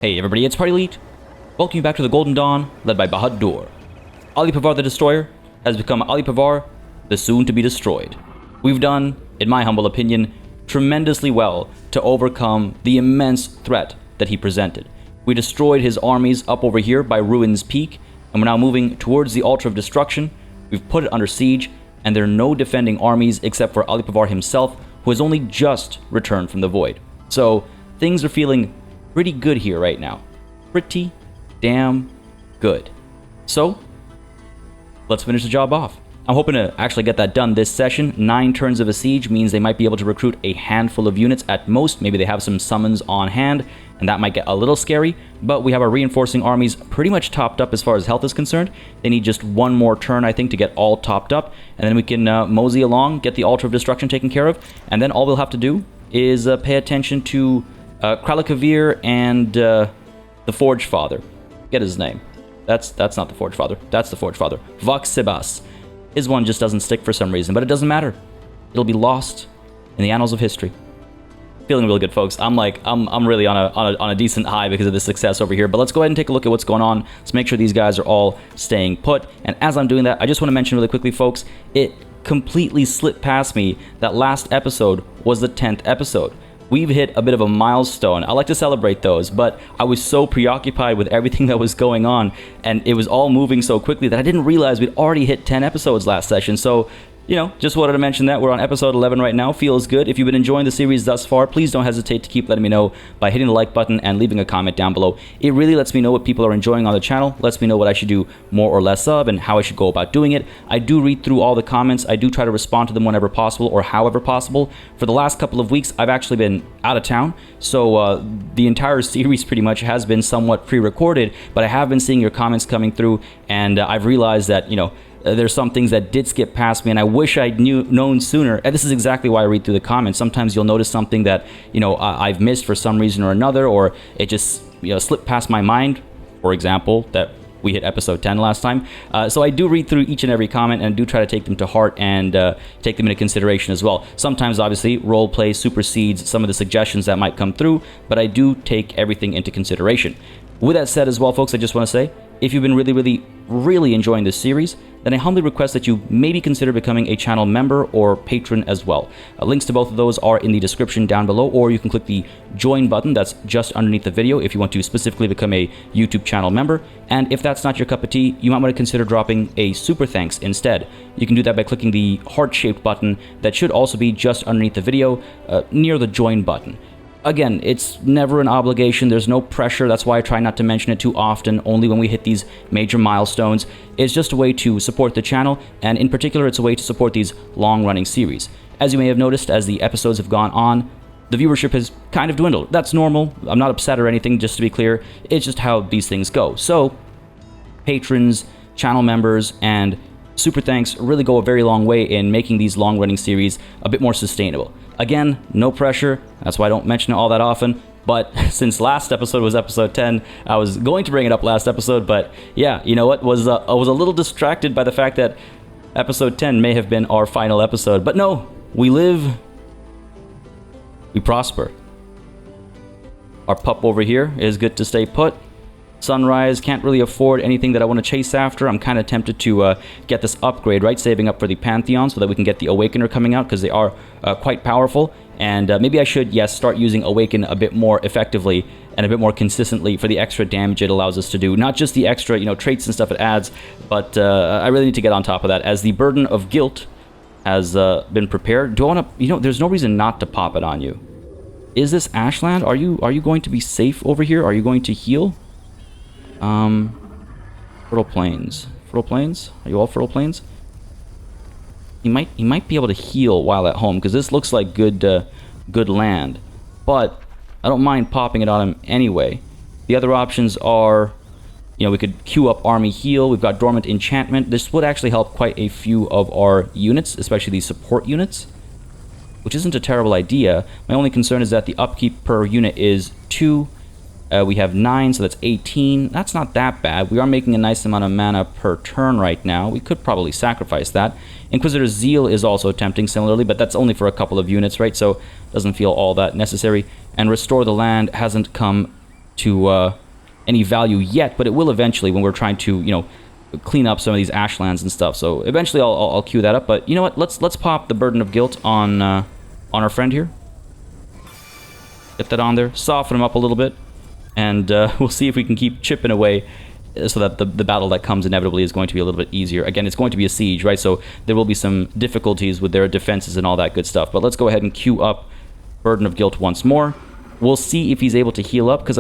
Hey everybody, it's PartyElite. Welcome you back to the Golden Dawn, led by Bahad'dur. Ali Pavar the Destroyer has become Ali Pavar, the soon-to-be-destroyed. We've done, in my humble opinion, tremendously well to overcome the immense threat that he presented. We destroyed his armies up over here by Ruin's Peak, and we're now moving towards the Altar of Destruction. We've put it under siege, and there are no defending armies except for Ali Pavar himself, who has only just returned from the Void. So, things are feeling pretty good here right now. Pretty damn good. So, let's finish the job off. I'm hoping to actually get that done this session. 9 turns of a siege means they might be able to recruit a handful of units at most. Maybe they have some summons on hand, and that might get a little scary, but we have our reinforcing armies pretty much topped up as far as health is concerned. They need just one more turn, I think, to get all topped up, and then we can mosey along, get the Altar of Destruction taken care of, and then all we'll have to do is pay attention to Kralakavir and the Forge Father. Get his name. That's not the Forge Father. That's the Forge Father. Voxibas. His one just doesn't stick for some reason, but it doesn't matter. It'll be lost in the annals of history. Feeling really good, folks. I'm really on a decent high because of this success over here. But let's go ahead and take a look at what's going on. Let's make sure these guys are all staying put. And as I'm doing that, I just want to mention really quickly, folks, it completely slipped past me that last episode was the 10th episode. We've hit a bit of a milestone. I like to celebrate those, but I was so preoccupied with everything that was going on, and it was all moving so quickly that I didn't realize we'd already hit 10 episodes last session. So, you know, just wanted to mention that. We're on episode 11 right now. Feels good. If you've been enjoying the series thus far, please don't hesitate to keep letting me know by hitting the like button and leaving a comment down below. It really lets me know what people are enjoying on the channel, lets me know what I should do more or less of, and how I should go about doing it. I do read through all the comments. I do try to respond to them whenever possible or however possible. For the last couple of weeks, I've actually been out of town, so the entire series pretty much has been somewhat pre-recorded, but I have been seeing your comments coming through, and I've realized that, you know, there's some things that did skip past me, and I wish I'd known sooner. And this is exactly why I read through the comments. Sometimes you'll notice something that, you know, I've missed for some reason or another, or it just, you know, slipped past my mind. For example, that we hit episode 10 last time. So I do read through each and every comment, and do try to take them to heart and take them into consideration as well. Sometimes, obviously, roleplay supersedes some of the suggestions that might come through, but I do take everything into consideration. With that said as well, folks, I just want to say, if you've been really enjoying this series, then I humbly request that you maybe consider becoming a channel member or patron as well. Links to both of those are in the description down below, or you can click the join button that's just underneath the video if you want to specifically become a YouTube channel member. And if that's not your cup of tea, you might want to consider dropping a super thanks instead. You can do that by clicking the heart-shaped button that should also be just underneath the video, near the join button. Again, it's never an obligation, there's no pressure, that's why I try not to mention it too often, only when we hit these major milestones. It's just a way to support the channel, and in particular, it's a way to support these long-running series. As you may have noticed, as the episodes have gone on, the viewership has kind of dwindled. That's normal, I'm not upset or anything, just to be clear, it's just how these things go. So, patrons, channel members, and super thanks really go a very long way in making these long-running series a bit more sustainable. Again, no pressure, that's why I don't mention it all that often, but since last episode was episode 10, I was going to bring it up last episode, but yeah, you know what, I was a little distracted by the fact that episode 10 may have been our final episode, but no, we live, we prosper. Our pup over here is good to stay put. Sunrise, can't really afford anything that I want to chase after. I'm kind of tempted to get this upgrade, right? Saving up for the Pantheon so that we can get the Awakener coming out, because they are quite powerful. And maybe I should, yes, start using Awaken a bit more effectively and a bit more consistently for the extra damage it allows us to do. Not just the extra, you know, traits and stuff it adds, but I really need to get on top of that, as the Burden of Guilt has been prepared. Do I want to, you know, there's no reason not to pop it on you. Is this Ashland? Are you going to be safe over here? Are you going to heal? Fertile Plains. Fertile Plains? Are you all Fertile Plains? He might be able to heal while at home, because this looks like good land. But I don't mind popping it on him anyway. The other options are, you know, we could queue up Army Heal. We've got Dormant Enchantment. This would actually help quite a few of our units, especially these support units, which isn't a terrible idea. My only concern is that the upkeep per unit is 2. We have 9, so that's 18. That's not that bad. We are making a nice amount of mana per turn right now. We could probably sacrifice that. Inquisitor's Zeal is also tempting similarly, but that's only for a couple of units, right? So doesn't feel all that necessary. And Restore the Land hasn't come to any value yet, but it will eventually when we're trying to, you know, clean up some of these ashlands and stuff. So eventually I'll queue that up. But you know what? Let's pop the burden of guilt on our friend here. Get that on there, soften him up a little bit, and we'll see if we can keep chipping away so that the battle that comes inevitably is going to be a little bit easier. Again, it's going to be a siege, right? So there will be some difficulties with their defenses and all that good stuff. But let's go ahead and queue up Burden of Guilt once more. We'll see if he's able to heal up, because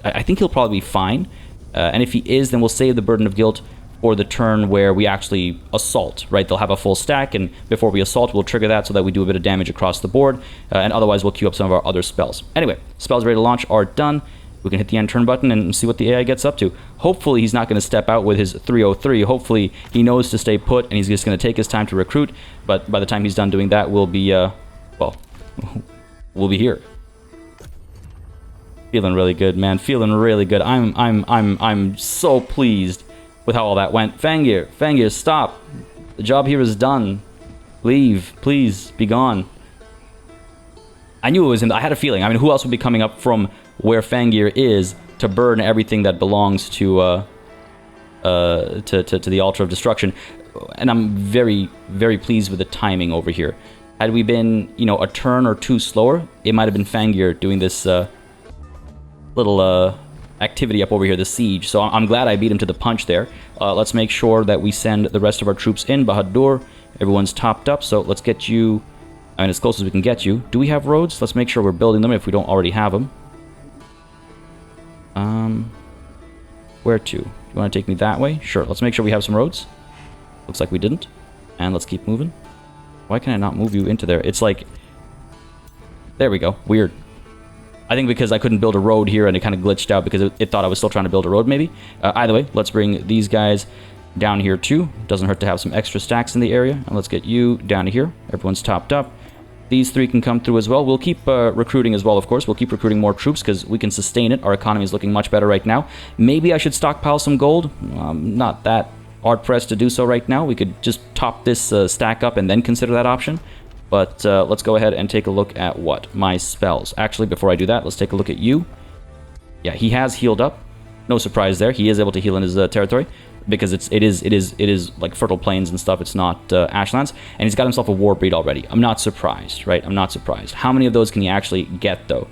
I think he'll probably be fine. And if he is, then we'll save the Burden of Guilt for the turn where we actually assault, right? They'll have a full stack, and before we assault, we'll trigger that so that we do a bit of damage across the board, and otherwise we'll queue up some of our other spells. Anyway, spells ready to launch are done. We can hit the end turn button and see what the AI gets up to. Hopefully he's not going to step out with his 303. Hopefully he knows to stay put, and he's just going to take his time to recruit, but by the time he's done doing that, we'll be, well, we'll be here. Feeling really good, man. Feeling really good. I'm so pleased with how all that went. Fangir, stop. The job here is done. Leave, please, be gone. I knew it was him. I had a feeling. I mean, who else would be coming up from where Fangir is to burn everything that belongs to the Altar of Destruction? And I'm very, very pleased with the timing over here. Had we been, you know, a turn or two slower, it might have been Fangir doing this little activity up over here, the siege. So I'm glad I beat him to the punch there. Let's make sure that we send the rest of our troops in. Bahad'dur, everyone's topped up, so let's get you, I mean, as close as we can get you. Do we have roads? Let's make sure we're building them if we don't already have them. Where to? Do you want to take me that way? Sure, let's make sure we have some roads. Looks like we didn't. And let's keep moving. Why can I not move you into there? It's like... There we go. Weird. I think because I couldn't build a road here and it kind of glitched out because it thought I was still trying to build a road, maybe. Either way, let's bring these guys down here too. Doesn't hurt to have some extra stacks in the area. And let's get you down to here. Everyone's topped up. These three can come through as well. We'll keep recruiting as well, of course. We'll keep recruiting more troops because we can sustain it. Our economy is looking much better right now. Maybe I should stockpile some gold. I'm not that hard-pressed to do so right now. We could just top this stack up and then consider that option. But let's go ahead and take a look at what? My spells. Actually, before I do that, let's take a look at you. Yeah, he has healed up. No surprise there. He is able to heal in his territory because it is like fertile plains and stuff. It's not ashlands. And he's got himself a war breed already. I'm not surprised, right? I'm not surprised. How many of those can he actually get, though?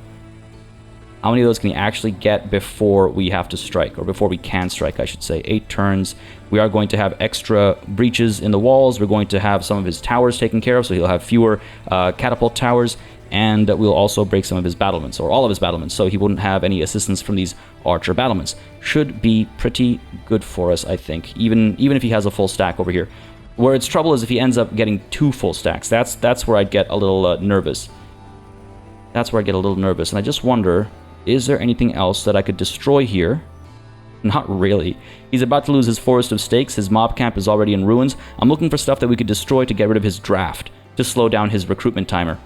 How many of those can he actually get before we have to strike? Or before we can strike, I should say. 8 turns. We are going to have extra breaches in the walls. We're going to have some of his towers taken care of, so he'll have fewer catapult towers. And we'll also break some of his battlements, or all of his battlements, so he wouldn't have any assistance from these archer battlements. Should be pretty good for us, I think, even if he has a full stack over here. Where its trouble is if he ends up getting 2 full stacks. That's where I'd get a little nervous. That's where I get a little nervous, and I just wonder, is there anything else that I could destroy here? Not really. He's about to lose his Forest of Stakes. His mob camp is already in ruins. I'm looking for stuff that we could destroy to get rid of his draft, to slow down his recruitment timer.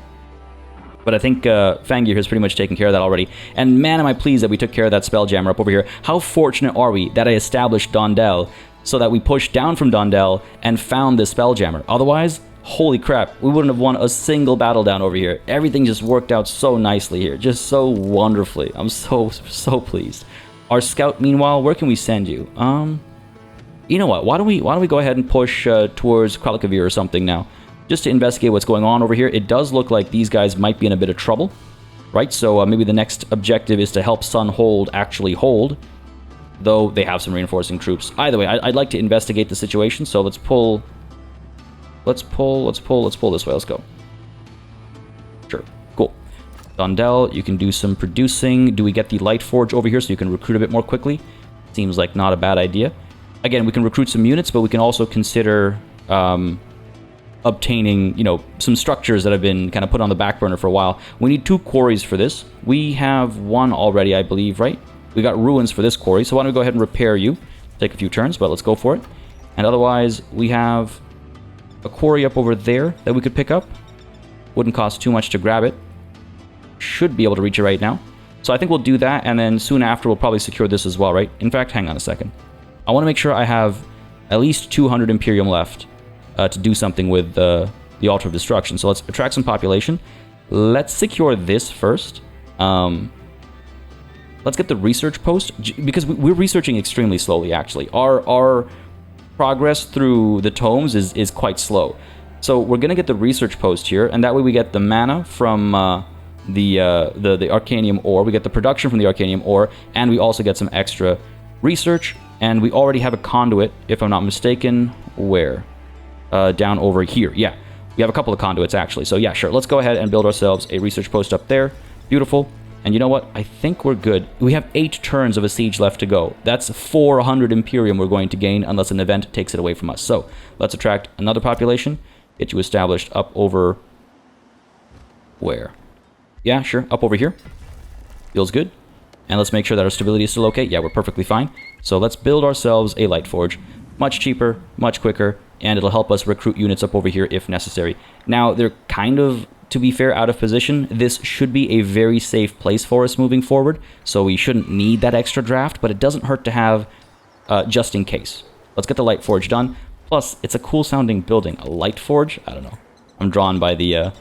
But I think Fangir has pretty much taken care of that already. And man, am I pleased that we took care of that Spelljammer up over here. How fortunate are we that I established Dondel so that we pushed down from Dondel and found this Spelljammer. Otherwise, holy crap, we wouldn't have won a single battle down over here. Everything just worked out so nicely here. Just so wonderfully. I'm so pleased. Our scout, meanwhile, where can we send you? You know what? Why don't we go ahead and push towards Kralikavir or something now? Just to investigate what's going on over here. It does look like these guys might be in a bit of trouble, right? So maybe the next objective is to help Sunhold actually hold, though they have some reinforcing troops. Either way, I'd like to investigate the situation, so let's pull this way. Let's go. Sure. Cool. Dondel, you can do some producing. Do we get the Light Forge over here so you can recruit a bit more quickly? Seems like not a bad idea. Again, we can recruit some units, but we can also consider obtaining, you know, some structures that have been kind of put on the back burner for a while. We need 2 quarries for this. We have 1 already, I believe, right? We got ruins for this quarry, so why don't we go ahead and repair you? Take a few turns, but let's go for it. And otherwise, we have a quarry up over there that we could pick up. Wouldn't cost too much to grab it. Should be able to reach it right now. So I think we'll do that, and then soon after we'll probably secure this as well, right? In fact, hang on a second. I want to make sure I have at least 200 Imperium left to do something with the Altar of Destruction. So let's attract some population. Let's secure this first. Let's let's get the research post, because we're researching extremely slowly, actually. Our progress through the tomes is quite slow. So we're going to get the research post here, and that way we get the mana from the Arcanium ore, we get the production from the Arcanium ore, and we also get some extra research, and we already have a conduit, if I'm not mistaken. Where? Down over here. Yeah, we have a couple of conduits, actually. So yeah, sure, let's go ahead and build ourselves a research post up there. Beautiful. And you know what? I think we're good. We have 8 turns of a siege left to go. That's 400 Imperium we're going to gain unless an event takes it away from us. So let's attract another population. Get you established up over... Where? Yeah, sure. Up over here. Feels good. And let's make sure that our stability is still okay. Yeah, we're perfectly fine. So let's build ourselves a light forge. Much cheaper, much quicker, and it'll help us recruit units up over here if necessary. Now, they're kind of, to be fair, out of position. This should be a very safe place for us moving forward, so we shouldn't need that extra draft, but it doesn't hurt to have just in case. Let's get the light forge done. Plus, it's a cool sounding building. A light forge? I don't know. I'm drawn by the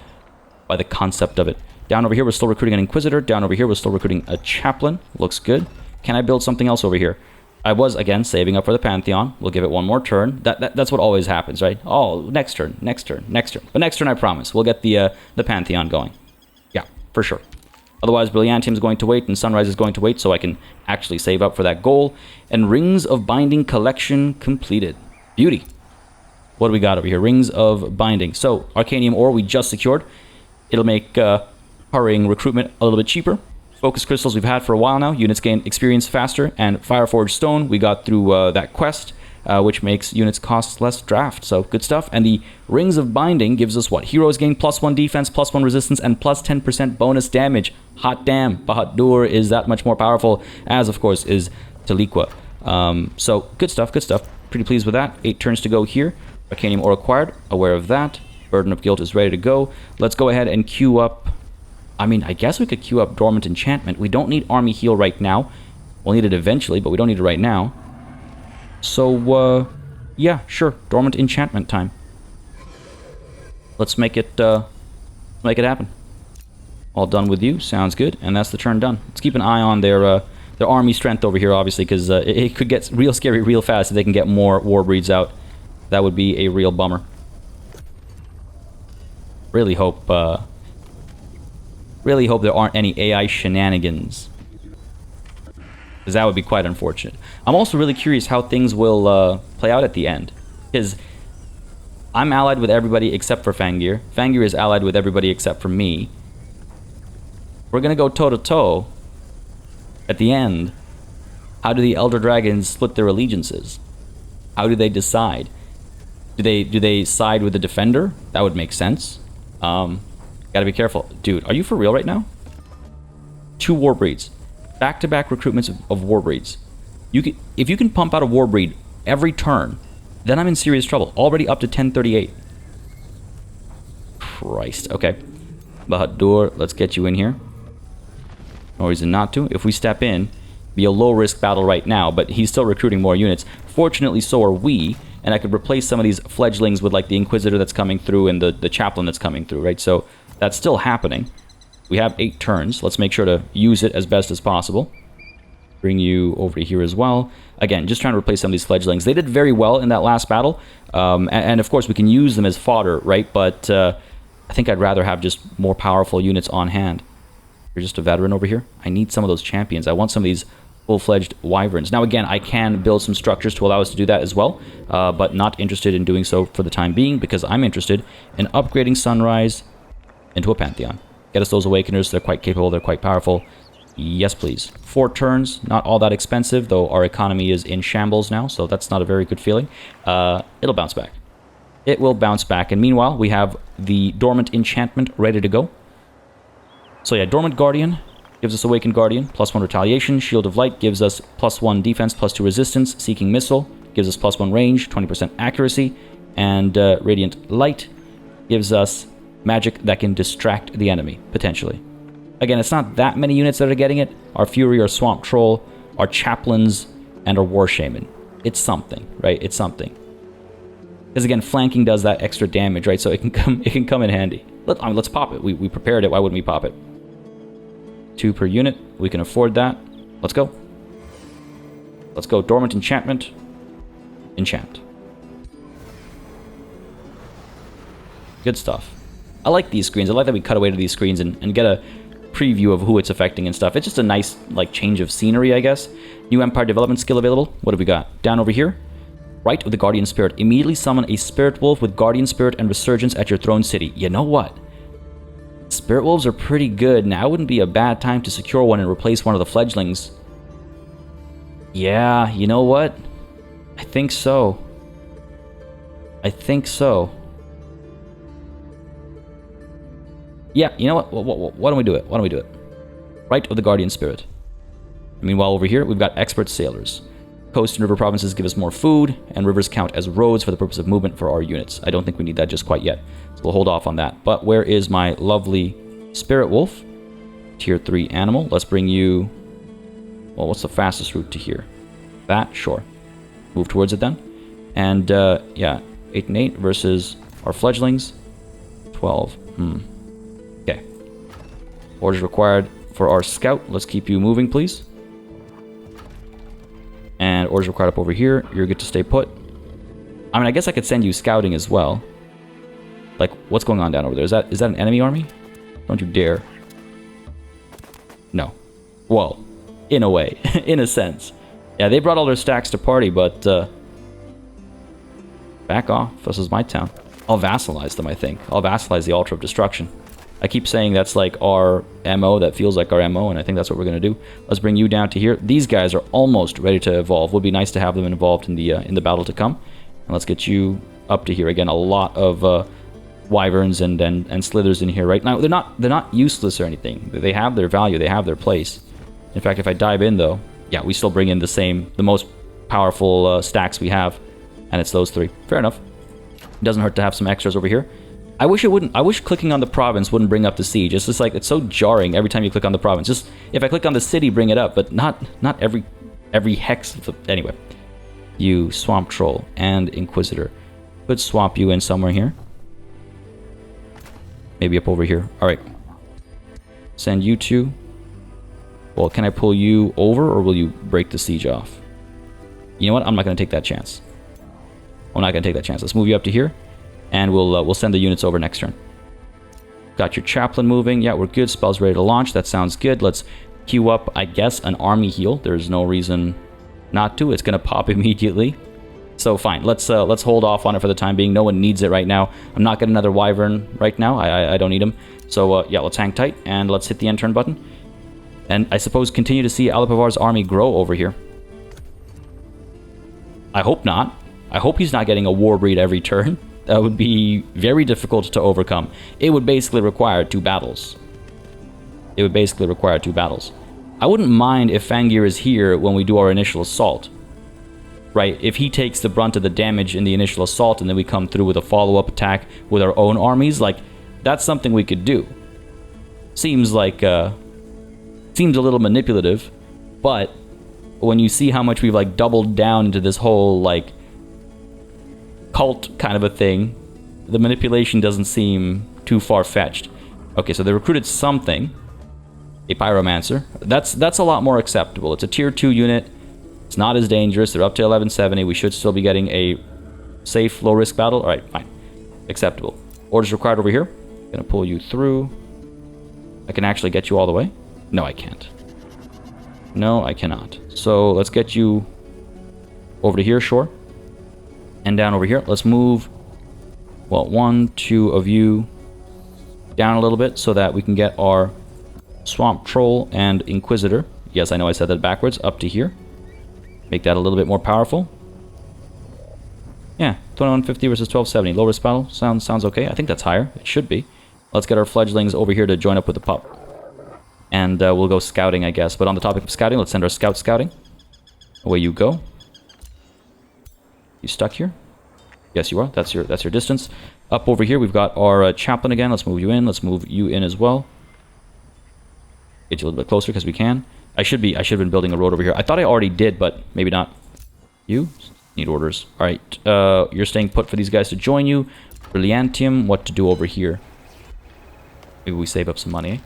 concept of it. Down over here, we're still recruiting an Inquisitor. Down over here, we're still recruiting a Chaplain. Looks good. Can I build something else over here? I was, again, saving up for the Pantheon. We'll give it one more turn. That's what always happens, right? Oh, next turn, next turn, next turn. But next turn, I promise, we'll get the Pantheon going. Yeah, for sure. Otherwise, Brilliantium is going to wait, and Sunrise is going to wait, so I can actually save up for that goal. And Rings of Binding collection completed. Beauty. What do we got over here? Rings of Binding. So, Arcanium ore we just secured. It'll make hurrying recruitment a little bit cheaper. Focus crystals we've had for a while now. Units gain experience faster. And Fireforged stone we got through that quest, which makes units cost less draft. So good stuff. And the Rings of Binding gives us what? Heroes gain +1 defense, +1 resistance, and +10% bonus damage. Hot damn. Bahad'dur is that much more powerful, as of course is Taliqua. So good stuff, good stuff. Pretty pleased with that. 8 turns to go here. Arcanium ore acquired. Aware of that. Burden of Guilt is ready to go. Let's go ahead and queue up... I mean, I guess we could queue up Dormant Enchantment. We don't need Army Heal right now. We'll need it eventually, but we don't need it right now. So, yeah, sure. Dormant Enchantment time. Let's make it happen. All done with you. Sounds good. And that's the turn done. Let's keep an eye on their army strength over here, obviously, because it could get real scary real fast if they can get more war breeds out. That would be a real bummer. Really hope there aren't any AI shenanigans, because that would be quite unfortunate. I'm also really curious how things will play out at the end, because I'm allied with everybody except for Fangir. Fangir is allied with everybody except for me. We're gonna go toe-to-toe at the end. How do the Elder Dragons split their allegiances? How do they decide? Do they side with the Defender? That would make sense. Gotta be careful. Dude, are you for real right now? 2 war breeds. Back-to-back recruitments of war breeds. If you can pump out a war breed every turn, then I'm in serious trouble. Already up to 1038. Christ. Okay. Bahad'dur, let's get you in here. No reason not to. If we step in, be a low-risk battle right now, but he's still recruiting more units. Fortunately, so are we, and I could replace some of these fledglings with, like, the Inquisitor that's coming through and the Chaplain that's coming through, right? So that's still happening. We have 8 turns. Let's make sure to use it as best as possible. Bring you over here as well. Again, just trying to replace some of these fledglings. They did very well in that last battle, and of course we can use them as fodder, right? But I think I'd rather have just more powerful units on hand. You're just a veteran over here. I need some of those champions. I want some of these full-fledged wyverns. Now again, I can build some structures to allow us to do that as well, but not interested in doing so for the time being, because I'm interested in upgrading Sunrise into a Pantheon. Get us those Awakeners. They're quite capable. They're quite powerful. Yes, please. 4 turns. Not all that expensive, though our economy is in shambles now, so that's not a very good feeling. It'll bounce back. It will bounce back. And meanwhile, we have the Dormant Enchantment ready to go. So yeah, Dormant Guardian gives us Awakened Guardian, +1 Retaliation. Shield of Light gives us +1 defense, +2 resistance. Seeking Missile gives us +1 range, 20% accuracy. And Radiant Light gives us magic that can distract the enemy, potentially. Again, it's not that many units that are getting it. Our Fury, our Swamp Troll, our Chaplains, and our War Shaman. It's something, right? It's something. Because again, flanking does that extra damage, right? So it can come in handy. Let's pop it. We prepared it. Why wouldn't we pop it? 2 per unit. We can afford that. Let's go. Let's go. Dormant enchantment. Enchant. Good stuff. I like these screens. I like that we cut away to these screens and get a preview of who it's affecting and stuff. It's just a nice, like, change of scenery, I guess. New Empire development skill available. What have we got? Down over here. Rite of the Guardian Spirit. Immediately summon a Spirit Wolf with Guardian Spirit and Resurgence at your throne city. You know what? Spirit Wolves are pretty good. Now it wouldn't be a bad time to secure one and replace one of the fledglings. Yeah, you know what? I think so. I think so. Yeah, you know what? Why don't we do it? Why don't we do it? Rite of the Guardian Spirit. Meanwhile, over here, we've got expert sailors. Coast and river provinces give us more food, and rivers count as roads for the purpose of movement for our units. I don't think we need that just quite yet, so we'll hold off on that. But where is my lovely Spirit Wolf? Tier 3 animal. Let's bring you... Well, what's the fastest route to here? That? Sure. Move towards it then. And, yeah, 8 and 8 versus our fledglings. 12. Okay. Orders required for our scout. Let's keep you moving, please. And orders required up over here. You're good to stay put. I mean, I guess I could send you scouting as well. Like, what's going on down over there? Is that an enemy army? Don't you dare. No. Well, in a way. In a sense. Yeah, they brought all their stacks to party, but... back off. This is my town. I'll vassalize them, I think. I'll vassalize the Altar of Destruction. I keep saying that's like our MO, that feels like our MO, and I think that's what we're going to do. Let's bring you down to here. These guys are almost ready to evolve. Would be nice to have them involved in the battle to come. And let's get you up to here. Again, a lot of wyverns and slithers in here right now. They're not useless or anything. They have their value. They have their place. In fact, if I dive in, though, yeah, we still bring in the most powerful stacks we have, and it's those three. Fair enough. It doesn't hurt to have some extras over here. I wish it wouldn't. I wish clicking on the province wouldn't bring up the siege. It's just like, it's so jarring every time you click on the province. Just if I click on the city, bring it up, but not every hex. Anyway, you swamp troll and inquisitor. Could swap you in somewhere here. Maybe up over here. All right. Send you two. Well, can I pull you over, or will you break the siege off? You know what? I'm not going to take that chance. I'm not going to take that chance. Let's move you up to here. And we'll send the units over next turn. Got your chaplain moving. Yeah, we're good. Spells ready to launch. That sounds good. Let's queue up, I guess, an army heal. There's no reason not to. It's gonna pop immediately. So fine. Let's hold off on it for the time being. No one needs it right now. I'm not getting another wyvern right now. I don't need them. So yeah, let's hang tight and let's hit the end turn button. And I suppose continue to see Alipavar's army grow over here. I hope not. I hope he's not getting a war breed every turn. That would be very difficult to overcome. It would basically require 2 battles. It would basically require 2 battles. I wouldn't mind if Fangir is here when we do our initial assault. Right? If he takes the brunt of the damage in the initial assault and then we come through with a follow-up attack with our own armies, like, that's something we could do. Seems like, seems a little manipulative, but when you see how much we've, like, doubled down into this whole, like, cult kind of a thing, the manipulation doesn't seem too far-fetched. Okay, so they recruited something. A pyromancer. That's a lot more acceptable. It's a tier 2 unit. It's not as dangerous. They're up to 1170. We should still be getting a safe, low-risk battle. Alright, fine. Acceptable. Orders required over here. Gonna pull you through. I can actually get you all the way? No, I can't. No, I cannot. So, let's get you over to here, sure. And down over here. Let's move, well, 1, 2 of you down a little bit so that we can get our swamp troll and inquisitor. Yes, I know I said that backwards. Up to here. Make that a little bit more powerful. Yeah, 2150 versus 1270. Low risk battle. Sounds okay. I think that's higher. It should be. Let's get our fledglings over here to join up with the pup. And we'll go scouting, I guess. But on the topic of scouting, let's send our scout scouting. Away you go. You stuck here? Yes, you are. That's your distance. Up over here, we've got our chaplain again. Let's move you in. Let's move you in as well. Get you a little bit closer because we can. I should have been building a road over here. I thought I already did, but maybe not. You need orders. All right. You're staying put for these guys to join you. Brilliantium. What to do over here? Maybe we save up some money. Eh?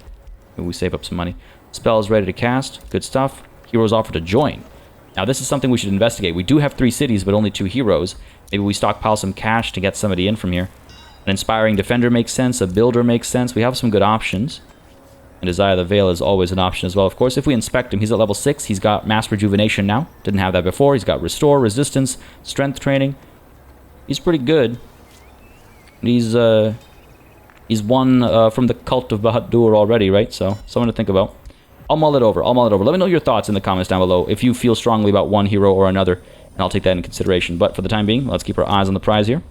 Maybe we save up some money. Spell is ready to cast. Good stuff. Heroes offer to join. Now, this is something we should investigate. We do have 3 cities, but only 2 heroes. Maybe we stockpile some cash to get somebody in from here. An inspiring defender makes sense. A builder makes sense. We have some good options. And Desire the Veil is always an option as well. Of course, if we inspect him, he's at level 6. He's got Mass Rejuvenation now. Didn't have that before. He's got Restore, Resistance, Strength Training. He's pretty good. He's one from the cult of Bahad'dur already, right? So, someone to think about. I'll mull it over. I'll mull it over. Let me know your thoughts in the comments down below if you feel strongly about one hero or another, and I'll take that into consideration. But for the time being, let's keep our eyes on the prize here.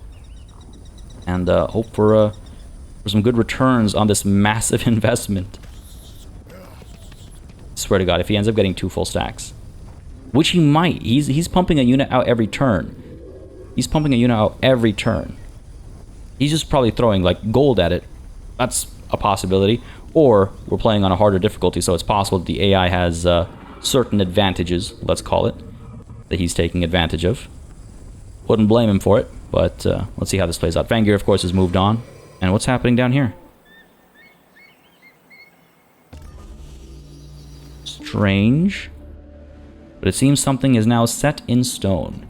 And hope for some good returns on this massive investment. Swear to God, if he ends up getting 2 full stacks, which he might, he's pumping a unit out every turn. He's pumping a unit out every turn. He's just probably throwing like gold at it. That's a possibility. Or we're playing on a harder difficulty, so it's possible that the AI has certain advantages, let's call it, that he's taking advantage of. Wouldn't blame him for it, but let's see how this plays out. Vangear, of course, has moved on. And what's happening down here? Strange. But it seems something is now set in stone.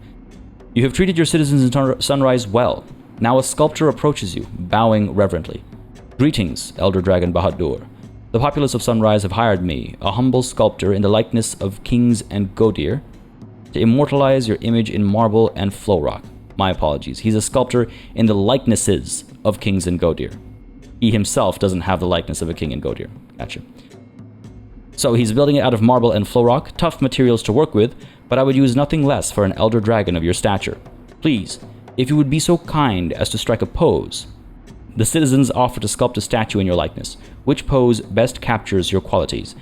You have treated your citizens in Sunrise well. Now a sculptor approaches you, bowing reverently. Greetings, Elder Dragon Bahad'dur. The populace of Sunrise have hired me, a humble sculptor in the likeness of kings and Godir, to immortalize your image in marble and flow rock. My apologies. He's a sculptor in the likenesses of kings and Godir. He himself doesn't have the likeness of a king in Godir. Gotcha. So he's building it out of marble and flow rock, tough materials to work with, but I would use nothing less for an elder dragon of your stature. Please, if you would be so kind as to strike a pose. The citizens offer to sculpt a statue in your likeness. Which pose best captures your qualities?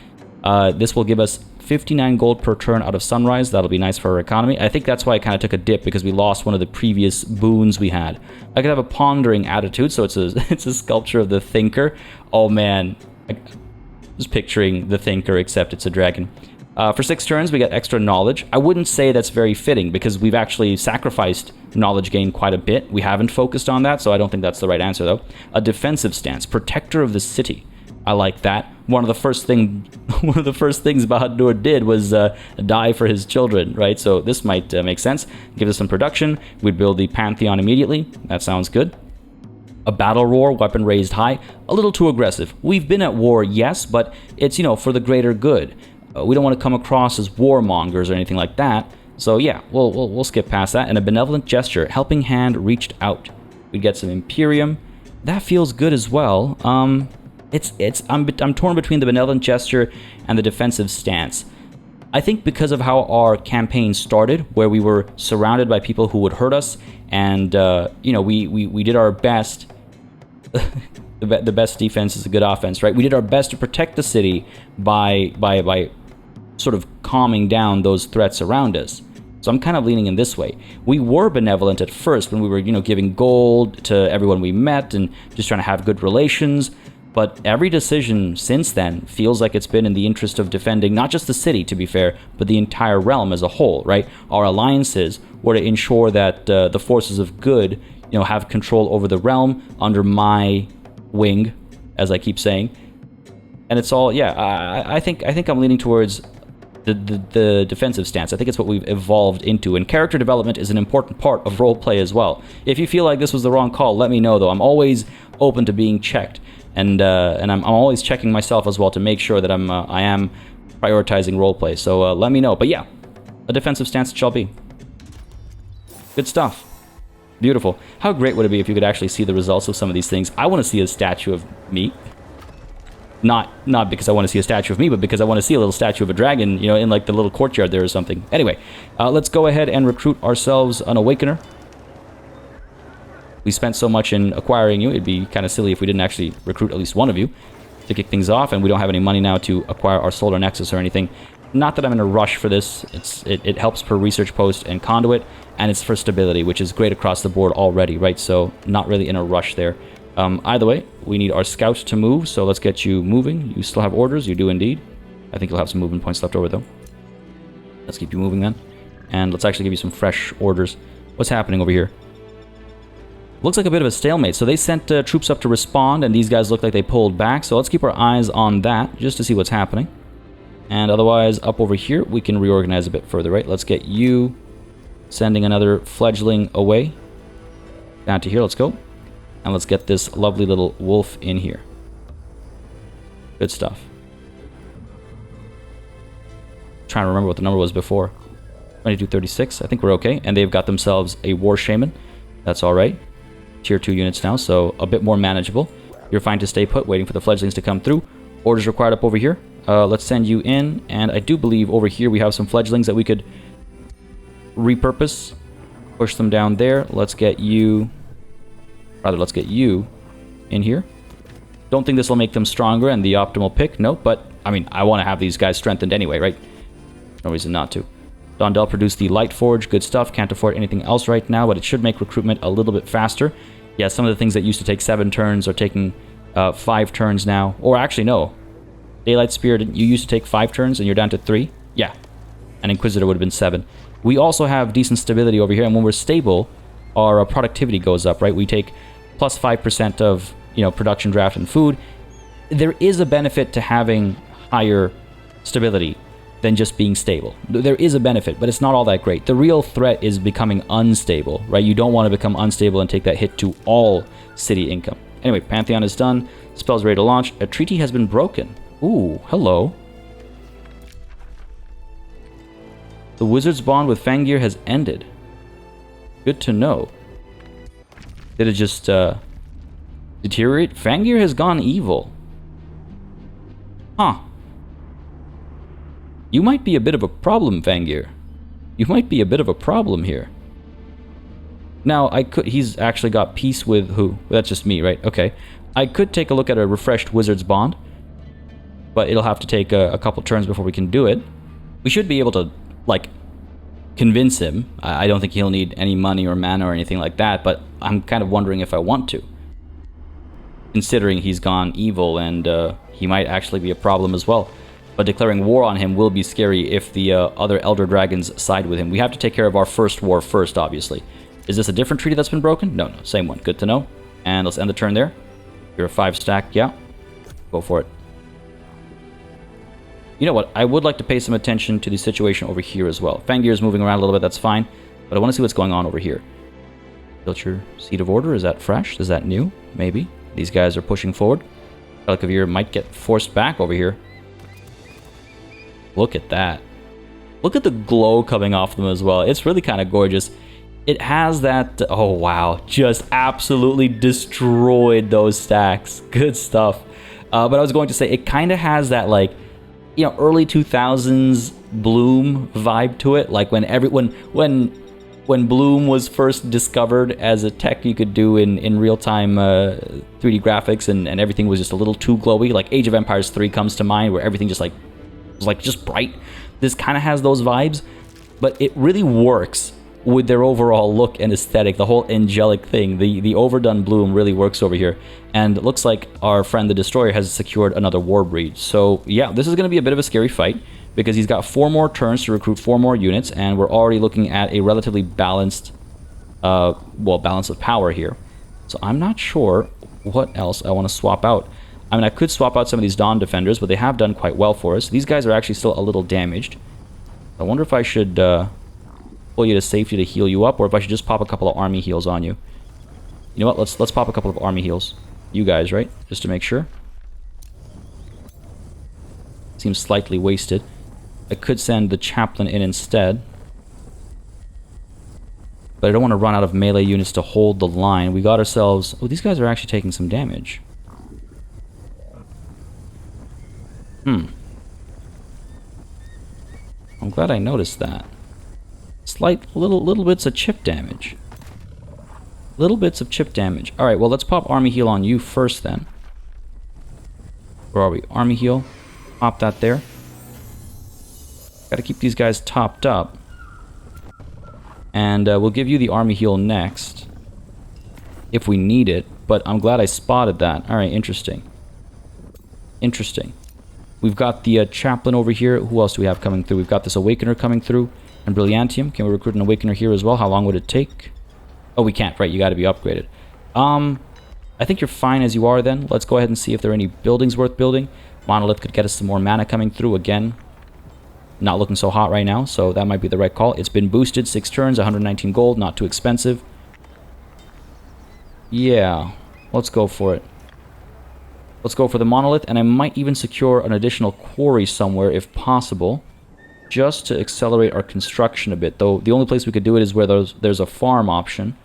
This will give us 59 gold per turn out of Sunrise. That'll be nice for our economy. I think that's why I kind of took a dip, because we lost one of the previous boons we had. I could have a pondering attitude, so it's a sculpture of the thinker. Oh man, just picturing the thinker, except it's a dragon. For 6 turns, we get extra knowledge. I wouldn't say that's very fitting, because we've actually sacrificed knowledge gain quite a bit. We haven't focused on that, so I don't think that's the right answer, though. A defensive stance, protector of the city. I like that. One of the first things Bahad'dur did was die for his children, right? So this might make sense. Give us some production. We'd build the Pantheon immediately. That sounds good. A battle roar, weapon raised high. A little too aggressive. We've been at war, yes, but it's, you know, for the greater good. We don't want to come across as warmongers or anything like that. So yeah, we'll skip past that. And a benevolent gesture, helping hand reached out. We'd get some Imperium. That feels good as well. I'm torn between the benevolent gesture and the defensive stance. I think because of how our campaign started, where we were surrounded by people who would hurt us, and you know, we did our best. The best defense is a good offense, right? We did our best to protect the city by sort of calming down those threats around us. So I'm kind of leaning in this way. We were benevolent at first when we were, you know, giving gold to everyone we met and just trying to have good relations. But every decision since then feels like it's been in the interest of defending not just the city, to be fair, but the entire realm as a whole, right? Our alliances were to ensure that the forces of good, you know, have control over the realm under my wing, as I keep saying. And it's all, yeah, I think I'm leaning towards the defensive stance. I think it's what we've evolved into, and character development is an important part of roleplay as well. If you feel like this was the wrong call, let me know, though. I'm always open to being checked, and I'm always checking myself as well to make sure that I am prioritizing roleplay. So let me know. But yeah, a defensive stance it shall be. Good stuff. Beautiful. How great would it be if you could actually see the results of some of these things? I want to see a statue of me. Not because I want to see a statue of me, but because I want to see a little statue of a dragon, you know, in like the little courtyard there or something. Anyway, let's go ahead and recruit ourselves an awakener. We spent so much in acquiring you, it'd be kind of silly if we didn't actually recruit at least one of you to kick things off, and we don't have any money now to acquire our solar nexus or anything. Not that I'm in a rush for this. It helps per research post and conduit, and it's for stability, which is great across the board already, right? So not really in a rush there. Either way, we need our scout to move, so let's get you moving. You still have orders? You do indeed. I think you'll have some movement points left over, though. Let's keep you moving then. And let's actually give you some fresh orders. What's happening over here? Looks like a bit of a stalemate. So they sent troops up to respond, and these guys look like they pulled back. So let's keep our eyes on that, just to see what's happening. And otherwise, up over here, we can reorganize a bit further, right? Let's get you sending another fledgling away. Down to here, let's go. And let's get this lovely little wolf in here. Good stuff. Trying to remember what the number was before. 2236, I think we're okay. And they've got themselves a war shaman. That's alright. Tier 2 units now, so a bit more manageable. You're fine to stay put, waiting for the fledglings to come through. Orders required up over here. Let's send you in, and I do believe over here we have some fledglings that we could repurpose. Push them down there. Let's get you in here. Don't think this will make them stronger and the optimal pick, no, but I mean, I want to have these guys strengthened anyway, right? No reason not to. Dondell produced the Light Forge, good stuff. Can't afford anything else right now, but it should make recruitment a little bit faster. Yeah, some of the things that used to take 7 turns are taking 5 turns now. Or actually, no. Daylight Spear, you used to take 5 turns and you're down to 3? Yeah. An Inquisitor would have been 7. We also have decent stability over here, and when we're stable, our productivity goes up, right? We take plus 5% of, production, draft, and food. There is a benefit to having higher stability than just being stable. There is a benefit, but it's not all that great. The real threat is becoming unstable, right? You don't want to become unstable and take that hit to all city income. Anyway, Pantheon is done. Spell's ready to launch. A treaty has been broken. Ooh, hello. The wizard's bond with Fangir has ended. Good to know. Did it just deteriorate? Fangir has gone evil. Huh. You might be a bit of a problem, Fangir. You might be a bit of a problem here. Now, he's actually got peace with who? That's just me, right? Okay. I could take a look at a refreshed wizard's bond, but it'll have to take a couple turns before we can do it. We should be able to, convince him. I don't think he'll need any money or mana or anything like that, but I'm kind of wondering if I want to. Considering he's gone evil and he might actually be a problem as well. But declaring war on him will be scary if the other Elder Dragons side with him. We have to take care of our first war first, obviously. Is this a different treaty that's been broken? No, same one. Good to know. And let's end the turn there. You're a 5-stack, yeah. Go for it. You know what? I would like to pay some attention to the situation over here as well. Fangir is moving around a little bit, that's fine. But I want to see what's going on over here. Filcher Seat of Order, is that fresh? Is that new? Maybe. These guys are pushing forward. Pelikavir might get forced back over here. Look at that. Look at the glow coming off them as well. It's really kind of gorgeous. It has that... Oh, wow. Just absolutely destroyed those stacks. Good stuff. But I was going to say, it kind of has that, early 2000s Bloom vibe to it. Like when Bloom was first discovered as a tech you could do in real-time 3D graphics and everything was just a little too glowy. Like Age of Empires 3 comes to mind, where everything just was just bright. This kind of has those vibes, but it really works with their overall look and aesthetic. The whole angelic thing, the overdone bloom really works over here. And it looks like our friend the Destroyer has secured another war breed. So yeah, this is going to be a bit of a scary fight, because he's got 4 more turns to recruit 4 more units, and we're already looking at a relatively balanced, balance of power here. So I'm not sure what else I want to swap out. I mean, I could swap out some of these Dawn Defenders, but they have done quite well for us. These guys are actually still a little damaged. I wonder if I should pull you to safety to heal you up, or if I should just pop a couple of army heals on you. You know what? Let's pop a couple of army heals. You guys, right? Just to make sure. Seems slightly wasted. I could send the Chaplain in instead. But I don't want to run out of melee units to hold the line. We got ourselves... Oh, these guys are actually taking some damage. I'm glad I noticed that. Little bits of chip damage. Little bits of chip damage. Alright, well, let's pop army heal on you first then. Where are we? Army heal. Pop that there. Gotta keep these guys topped up. And we'll give you the army heal next, if we need it. But I'm glad I spotted that. Alright, interesting. Interesting. We've got the Chaplain over here. Who else do we have coming through? We've got this Awakener coming through. And Brilliantium. Can we recruit an Awakener here as well? How long would it take? Oh, we can't. Right, you gotta be upgraded. I think you're fine as you are then. Let's go ahead and see if there are any buildings worth building. Monolith could get us some more mana coming through again. not looking so hot right now, so that might be the right call. It's been boosted, 6 turns, 119 gold, not too expensive. Yeah, let's go for it. Let's go for the monolith, and I might even secure an additional quarry somewhere if possible, just to accelerate our construction a bit. Though the only place we could do it is where there's a farm option.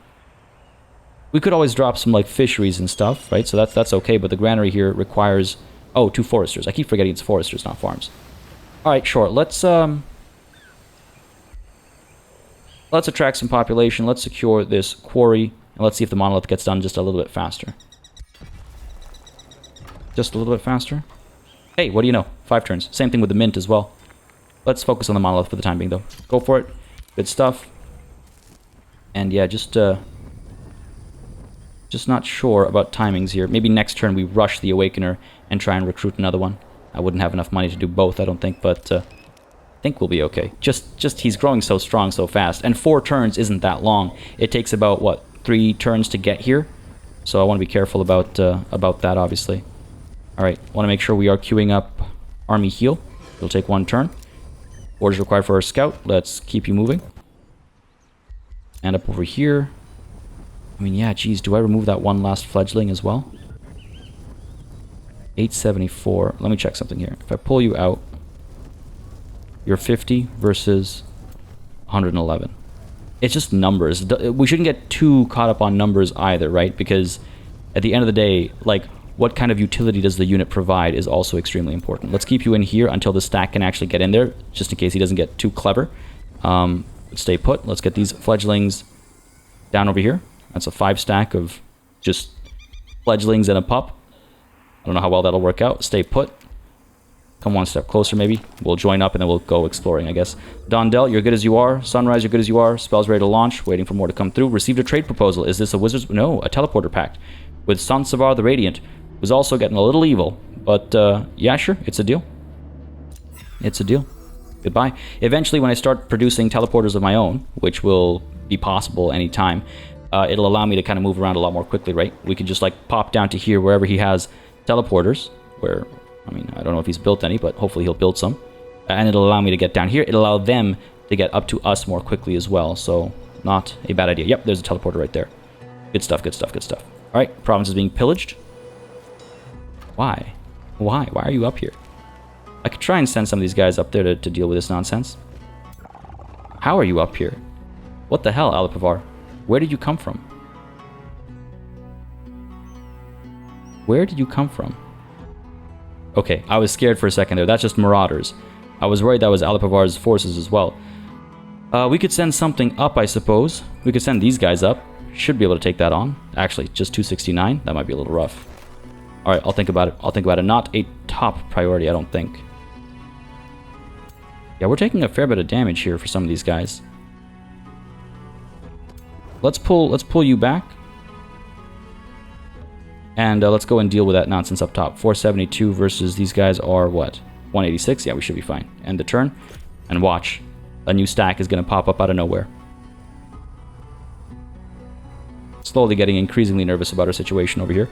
We could always drop some like fisheries and stuff, right? So that's okay, but the granary here requires... Oh, 2 foresters. I keep forgetting it's foresters, not farms. Alright, sure. Let's attract some population. Let's secure this quarry, and let's see if the monolith gets done just a little bit faster. Just a little bit faster. Hey, what do you know? 5 turns. Same thing with the mint as well. Let's focus on the monolith for the time being, though. Go for it. Good stuff. And yeah, just not sure about timings here. Maybe next turn we rush the Awakener and try and recruit another one. I wouldn't have enough money to do both, I don't think, but I think we'll be okay. Just he's growing so strong so fast. And 4 turns isn't that long. It takes about, what, 3 turns to get here? So I want to be careful about that, obviously. Alright, want to make sure we are queuing up army heal. It'll take 1 turn. Orders required for our scout. Let's keep you moving. And up over here. I mean, yeah, geez, do I remove that one last fledgling as well? 874. Let me check something here. If I pull you out, you're 50 versus 111. It's just numbers. We shouldn't get too caught up on numbers either, right? Because at the end of the day, like, what kind of utility does the unit provide is also extremely important. Let's keep you in here until the stack can actually get in there, just in case he doesn't get too clever. Stay put. Let's get these fledglings down over here. That's a 5 stack of just fledglings and a pup. I don't know how well that'll work out. Stay put. Come 1 step closer, maybe. We'll join up and then we'll go exploring, I guess. Dondel, you're good as you are. Sunrise, you're good as you are. Spells ready to launch. Waiting for more to come through. Received a trade proposal. Is this a wizard's... No, a teleporter pact. With Sansavar the Radiant. Who's also getting a little evil. But, yeah, sure. It's a deal. It's a deal. Goodbye. Eventually, when I start producing teleporters of my own, which will be possible anytime, it'll allow me to kind of move around a lot more quickly, right? We can just, like, pop down to here wherever he has teleporters, where, I mean, I don't know if he's built any, but hopefully he'll build some. And it'll allow me to get down here. It'll allow them to get up to us more quickly as well, so not a bad idea. Yep, there's a teleporter right there. Good stuff, good stuff, good stuff. All right, province is being pillaged. Why? Why? Why are you up here? I could try and send some of these guys up there to deal with this nonsense. How are you up here? What the hell, Alipavar? Where did you come from? Where did you come from? Okay, I was scared for a second there. That's just marauders. I was worried that was Alipavar's forces as well. We could send something up, I suppose. We could send these guys up. Should be able to take that on. Actually, just 269. That might be a little rough. Alright, I'll think about it. I'll think about it. Not a top priority, I don't think. Yeah, we're taking a fair bit of damage here for some of these guys. Let's pull you back. And let's go and deal with that nonsense up top. 472 versus these guys are what? 186? Yeah, we should be fine. End the turn. And watch. A new stack is going to pop up out of nowhere. Slowly getting increasingly nervous about our situation over here.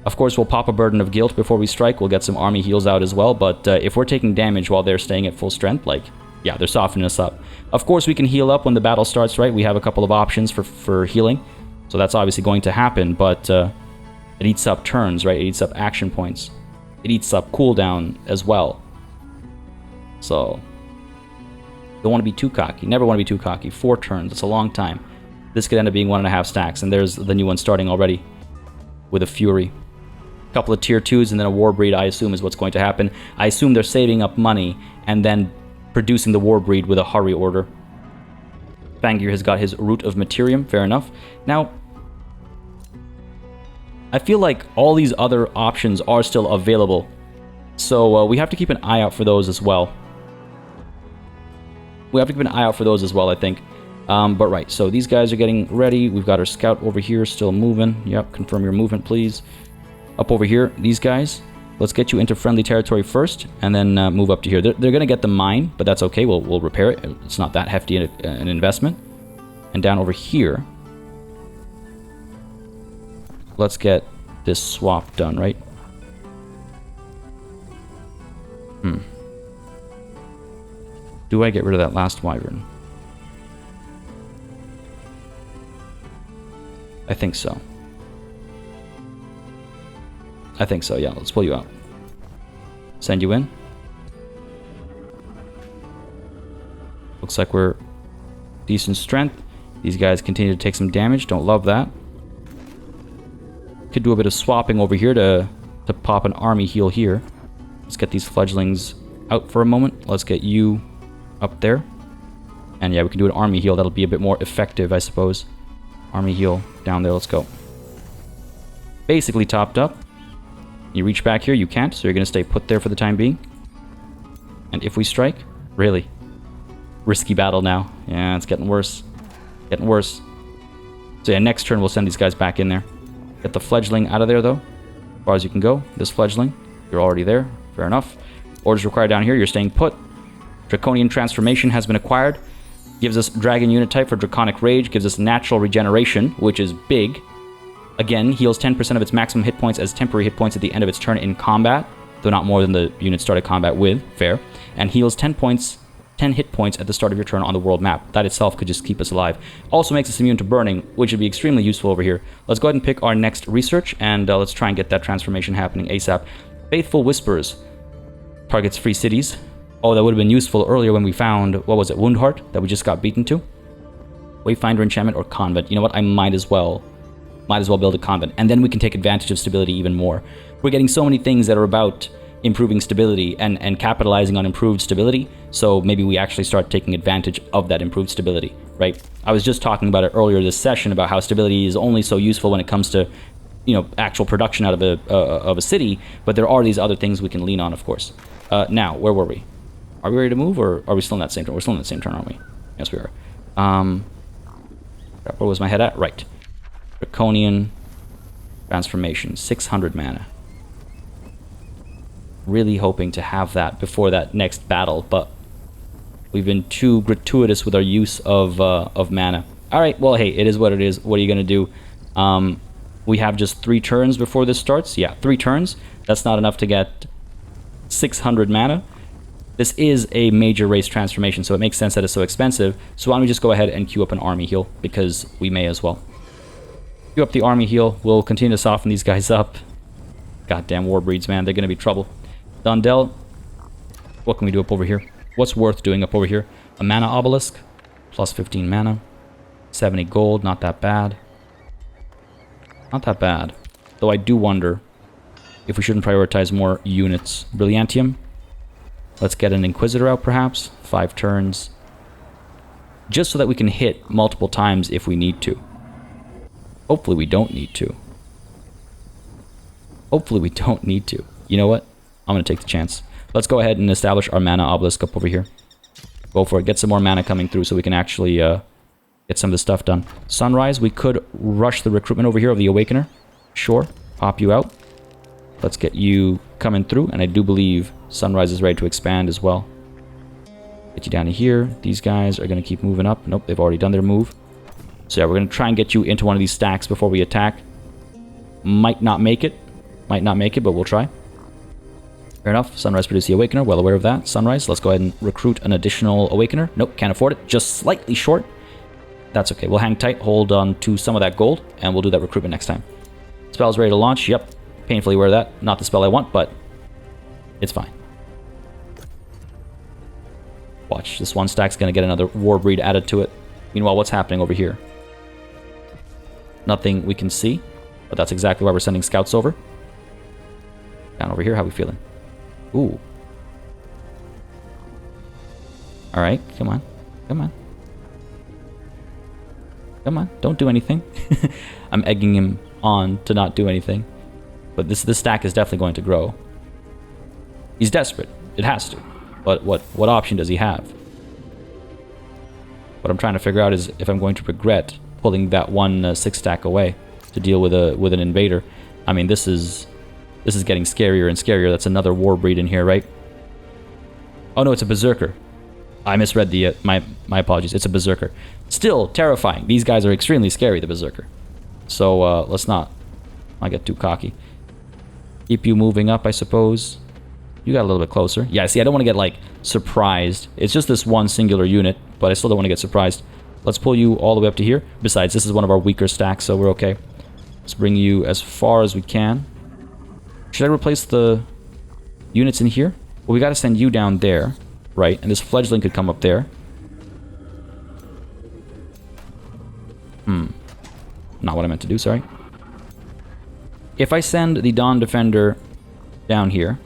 Of course, we'll pop a Burden of Guilt before we strike. We'll get some army heals out as well. But if we're taking damage while they're staying at full strength, like, yeah, they're softening us up. Of course, we can heal up when the battle starts, right? We have a couple of options for healing. So that's obviously going to happen, but it eats up turns, right? It eats up action points. It eats up cooldown as well. So, don't want to be too cocky. Never want to be too cocky. 4 turns, it's a long time. This could end up being 1.5 stacks, and there's the new one starting already with a Fury. Couple of tier 2s and then a Warbreed, I assume, is what's going to happen. I assume they're saving up money and then producing the Warbreed with a hurry order. Fangir has got his Root of Materium, fair enough. Now, I feel like all these other options are still available, so we have to keep an eye out for those as well. We have to keep an eye out for those as well, I think. But right, so these guys are getting ready. We've got our scout over here still moving. Yep, confirm your movement, please. Up over here, these guys. Let's get you into friendly territory first, and then move up to here. They're going to get the mine, but that's okay. We'll repair it. It's not that hefty an investment. And down over here, let's get this swap done, right? Do I get rid of that last wyvern? I think so. I think so, yeah. Let's pull you out. Send you in. Looks like we're decent strength. These guys continue to take some damage. Don't love that. Could do a bit of swapping over here to pop an army heal here. Let's get these fledglings out for a moment. Let's get you up there. And yeah, we can do an army heal. That'll be a bit more effective, I suppose. Army heal down there. Let's go. Basically topped up. You reach back here, you can't, so you're going to stay put there for the time being. And if we strike, really? Risky battle now. Yeah, it's getting worse. Getting worse. So yeah, next turn we'll send these guys back in there. Get the fledgling out of there, though. As far as you can go. This fledgling. You're already there. Fair enough. Orders required down here. You're staying put. Draconian transformation has been acquired. Gives us dragon unit type for draconic rage. Gives us natural regeneration, which is big. Again, heals 10% of its maximum hit points as temporary hit points at the end of its turn in combat, though not more than the unit started combat with. Fair. And heals 10 hit points at the start of your turn on the world map. That itself could just keep us alive. Also makes us immune to burning, which would be extremely useful over here. Let's go ahead and pick our next research, and let's try and get that transformation happening ASAP. Faithful Whispers. Targets free cities. Oh, that would have been useful earlier when we found, what was it, Woundheart, that we just got beaten to? Wayfinder enchantment or convent. You know what, I might as well build a convent, and then we can take advantage of stability even more. We're getting so many things that are about improving stability and capitalizing on improved stability, so maybe we actually start taking advantage of that improved stability, right? I was just talking about it earlier this session about how stability is only so useful when it comes to, you know, actual production out of a city, but there are these other things we can lean on, of course. Now, where were we? Are we ready to move, or are we still in that same turn? We're still in the same turn, aren't we? Yes, we are. Where was my head at? Right. Draconian transformation, 600 mana. Really hoping to have that before that next battle, but we've been too gratuitous with our use of mana. Alright, well, hey, it is what it is. What are you going to do? We have just 3 turns before this starts. Yeah, 3 turns. That's not enough to get 600 mana. This is a major race transformation, so it makes sense that it's so expensive. So why don't we just go ahead and queue up an army heal, because we may as well. Queue up the army heal. We'll continue to soften these guys up. Goddamn warbreeds, man. They're going to be trouble. Dundell, what can we do up over here? What's worth doing up over here? A mana obelisk, plus 15 mana, 70 gold, not that bad. Not that bad. Though I do wonder if we shouldn't prioritize more units. Brilliantium. Let's get an Inquisitor out, perhaps. 5 turns. Just so that we can hit multiple times if we need to. Hopefully we don't need to. Hopefully we don't need to. You know what? I'm going to take the chance. Let's go ahead and establish our mana obelisk up over here. Go for it. Get some more mana coming through so we can actually get some of this stuff done. Sunrise, we could rush the recruitment over here of the Awakener. Sure. Pop you out. Let's get you coming through. And I do believe Sunrise is ready to expand as well. Get you down to here. These guys are going to keep moving up. Nope, they've already done their move. So yeah, we're going to try and get you into one of these stacks before we attack. Might not make it. Might not make it, but we'll try. Fair enough. Sunrise produced the Awakener. Well aware of that. Sunrise, let's go ahead and recruit an additional Awakener. Nope, can't afford it. Just slightly short. That's okay. We'll hang tight, hold on to some of that gold, and we'll do that recruitment next time. Spell's ready to launch. Yep. Painfully aware of that. Not the spell I want, but it's fine. Watch. This one stack's going to get another Warbreed added to it. Meanwhile, what's happening over here? Nothing we can see, but that's exactly why we're sending scouts over. Down over here, how we feeling? Ooh. Alright, come on. Come on. Come on, don't do anything. I'm egging him on to not do anything. But this stack is definitely going to grow. He's desperate. It has to. But what option does he have? What I'm trying to figure out is if I'm going to regret pulling that one 6-stack away to deal with an invader. I mean, this is getting scarier and scarier. That's another Warbreed in here, right? Oh no, it's a Berserker. I misread the my apologies. It's a Berserker. Still terrifying. These guys are extremely scary, the Berserker. So let's not get too cocky. Keep you moving up, I suppose. You got a little bit closer. Yeah, see, I don't want to get, like, surprised. It's just this one singular unit, but I still don't want to get surprised. Let's pull you all the way up to here. Besides, this is one of our weaker stacks, so we're okay. Let's bring you as far as we can. Should I replace the units in here? Well, we got to send you down there, right? And this fledgling could come up there. Not what I meant to do, sorry. If I send the Dawn Defender down here,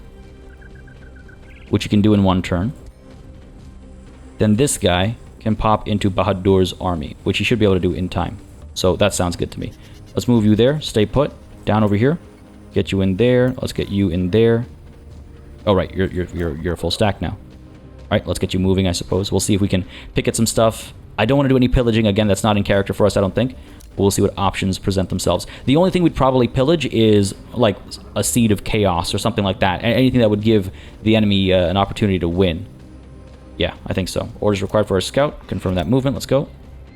which you can do in one turn, then this guy can pop into Bahad'dur's army, which he should be able to do in time. So that sounds good to me. Let's move you there. Stay put. Down over here. Get you in there. Let's get you in there. Oh, right. You're a full stack now. All right, let's get you moving, I suppose. We'll see if we can pick at some stuff. I don't want to do any pillaging. Again, that's not in character for us, I don't think. We'll see what options present themselves. The only thing we'd probably pillage is like a seed of chaos or something like that. Anything that would give the enemy an opportunity to win. Yeah, I think so. Orders required for our scout. Confirm that movement. Let's go.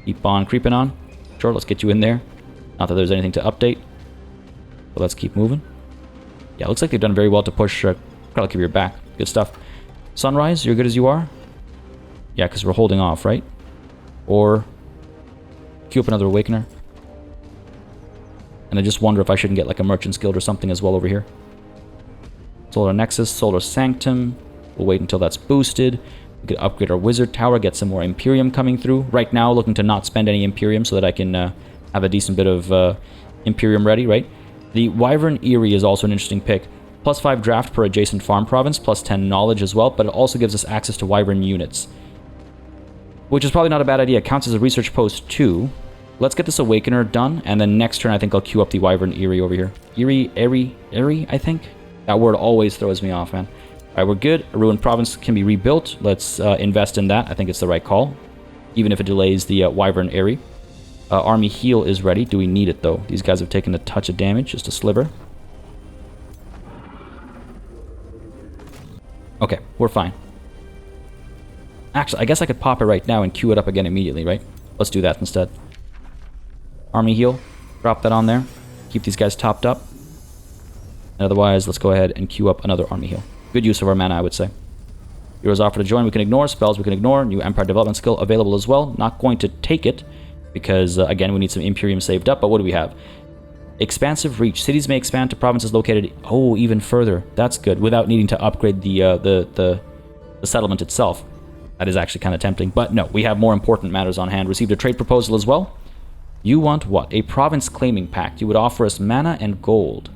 Keep on creeping on. Sure, let's get you in there. Not that there's anything to update. But let's keep moving. Yeah, looks like they've done very well to push Kralakibir back. Good stuff. Sunrise, you're good as you are? Yeah, because we're holding off, right? Or queue up another Awakener. And I just wonder if I shouldn't get like a Merchant's Guild or something as well over here. Solar Nexus, Solar Sanctum. We'll wait until that's boosted. We could upgrade our Wizard Tower, get some more Imperium coming through. Right now, looking to not spend any Imperium so that I can have a decent bit of Imperium ready, right? The Wyvern Eyrie is also an interesting pick. +5 draft per adjacent farm province, +10 knowledge as well, but it also gives us access to Wyvern units. Which is probably not a bad idea. It counts as a research post too. Let's get this Awakener done, and then next turn I think I'll queue up the Wyvern Eyrie over here. Eyrie, I think? That word always throws me off, man. Alright, we're good. A ruined province can be rebuilt. Let's invest in that. I think it's the right call. Even if it delays the Wyvern Eyrie. Army heal is ready. Do we need it, though? These guys have taken a touch of damage, just a sliver. Okay, we're fine. Actually, I guess I could pop it right now and queue it up again immediately, right? Let's do that instead. Army heal. Drop that on there. Keep these guys topped up. And otherwise, let's go ahead and queue up another army heal. Good use of our mana, I would say. Heroes offer to join, we can ignore. Spells we can ignore. New Empire Development skill available as well. Not going to take it, because, again, we need some Imperium saved up. But what do we have? Expansive reach. Cities may expand to provinces located, oh, even further. That's good, without needing to upgrade the settlement itself. That is actually kind of tempting. But no, we have more important matters on hand. Received a trade proposal as well. You want what? A province claiming pact. You would offer us mana and gold.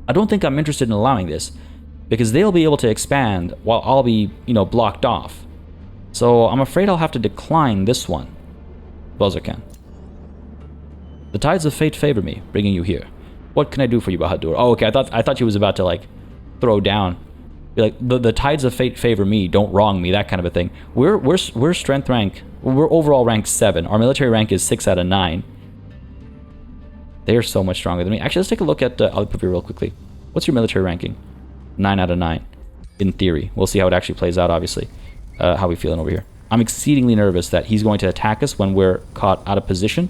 I don't think I'm interested in allowing this, because they'll be able to expand while I'll be, blocked off. So I'm afraid I'll have to decline this one. Buzzer can. The tides of fate favor me, bringing you here. What can I do for you, Bahad'dur? Oh, okay. I thought you was about to like throw down. Be like, the tides of fate favor me. Don't wrong me. That kind of a thing. We're strength rank. We're overall rank 7. Our military rank is 6 out of 9. They are so much stronger than me. Actually, let's take a look at Alipavir real quickly. What's your military ranking? 9 out of 9. In theory. We'll see how it actually plays out, obviously. How we feeling over here. I'm exceedingly nervous that he's going to attack us when we're caught out of position.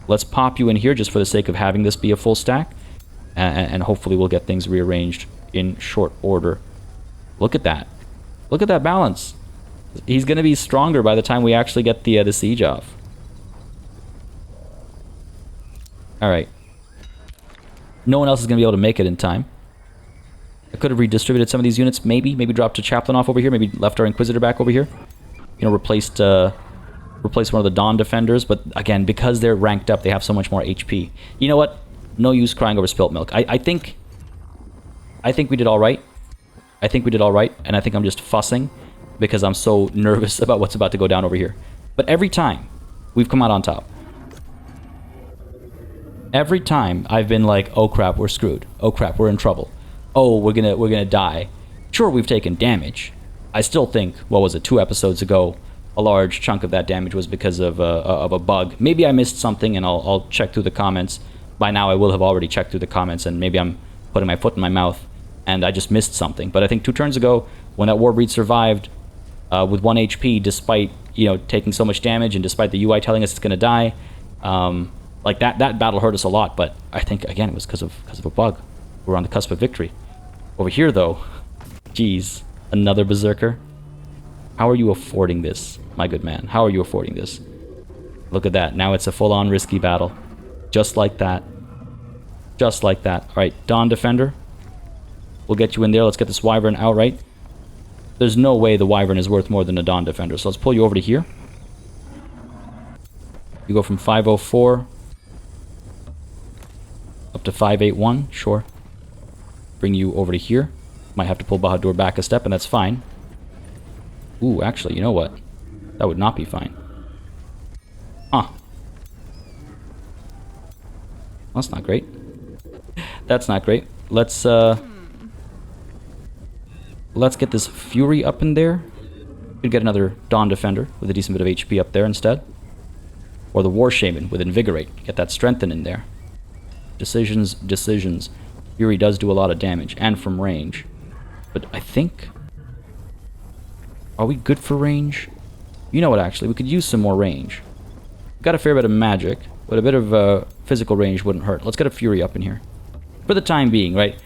Let's pop you in here just for the sake of having this be a full stack. And hopefully we'll get things rearranged in short order. Look at that. Look at that balance. He's going to be stronger by the time we actually get the siege off. Alright. No one else is going to be able to make it in time. I could have redistributed some of these units, maybe dropped a chaplain off over here, maybe left our Inquisitor back over here. Replaced one of the Dawn Defenders, but again, because they're ranked up, they have so much more HP. You know what? No use crying over spilt milk. I think we did alright. I think we did alright, and I think I'm just fussing because I'm so nervous about what's about to go down over here. But every time, we've come out on top. Every time I've been like, oh crap, we're screwed. Oh crap, we're in trouble. Oh, we're gonna die. Sure, we've taken damage. I still think, what was it, 2 episodes ago, a large chunk of that damage was because of a bug. Maybe I missed something, and I'll check through the comments. By now, I will have already checked through the comments, and maybe I'm putting my foot in my mouth, and I just missed something. But I think 2 turns ago, when that Warbreed survived with 1 HP, despite taking so much damage, and despite the UI telling us it's gonna die, Like, that battle hurt us a lot, but I think, again, it was because of a bug. We're on the cusp of victory. Over here, though, geez, another berserker. How are you affording this, my good man? How are you affording this? Look at that. Now it's a full-on risky battle. Just like that. Just like that. All right, Dawn Defender. We'll get you in there. Let's get this Wyvern outright. There's no way the Wyvern is worth more than a Dawn Defender. So let's pull you over to here. You go from 504 up to 581. Sure. Bring you over to here. Might have to pull Bahad'dur back a step, and that's fine. Ooh, actually, you know what? That would not be fine. Huh. That's not great. That's not great. Let's get this Fury up in there. Could get another Dawn Defender with a decent bit of HP up there instead. Or the War Shaman with Invigorate. Get that Strengthen in there. Decisions, decisions. Fury does do a lot of damage, and from range. But I think... Are we good for range? You know what, actually? We could use some more range. We've got a fair bit of magic, but a bit of physical range wouldn't hurt. Let's get a Fury up in here. For the time being, right?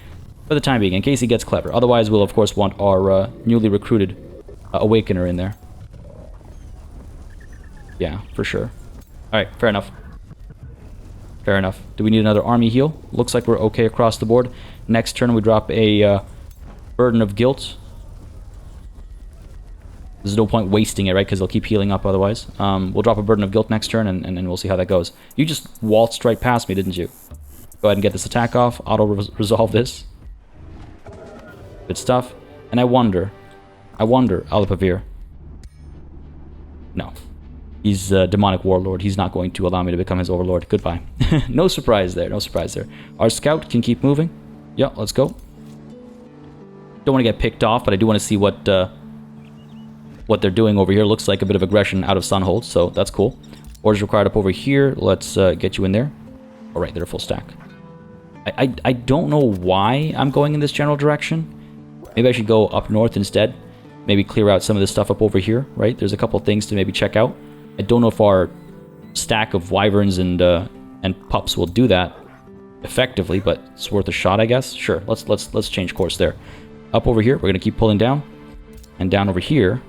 For the time being, in case he gets clever. Otherwise, we'll, of course, want our newly recruited Awakener in there. Yeah, for sure. Alright, fair enough. Fair enough. Do we need another army heal? Looks like we're okay across the board. Next turn, we drop a Burden of Guilt. There's no point wasting it, right? Because they'll keep healing up otherwise. We'll drop a Burden of Guilt next turn, and we'll see how that goes. You just waltzed right past me, didn't you? Go ahead and get this attack off. Auto-resolve this. Good stuff. And I wonder, Alipavir. No. He's a demonic warlord. He's not going to allow me to become his overlord. Goodbye. No surprise there. No surprise there. Our scout can keep moving. Yeah, let's go. Don't want to get picked off, but I do want to see what they're doing over here. Looks like a bit of aggression out of Sunhold, so that's cool. Orders required up over here. Let's get you in there. All right, they're a full stack. I don't know why I'm going in this general direction. Maybe I should go up north instead. Maybe clear out some of this stuff up over here, right? There's a couple things to maybe check out. I don't know if our stack of wyverns and pups will do that effectively, but it's worth a shot, I guess. Sure, let's change course there. Up over here, we're gonna keep pulling down, and down over here.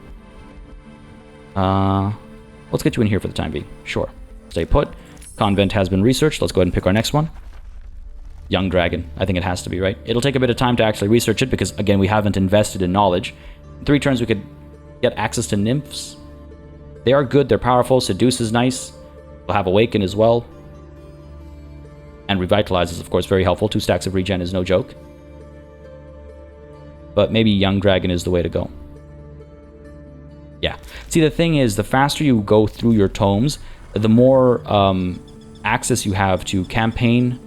Let's get you in here for the time being. Sure, stay put. Convent has been researched. Let's go ahead and pick our next one. Young Dragon. I think it has to be, right? It'll take a bit of time to actually research it because, again, we haven't invested in knowledge. In 3 turns, we could get access to nymphs. They are good. They're powerful. Seduce is nice. We'll have Awaken as well. And Revitalize is, of course, very helpful. 2 stacks of regen is no joke. But maybe Young Dragon is the way to go. Yeah. See, the thing is, the faster you go through your tomes, the more access you have to campaign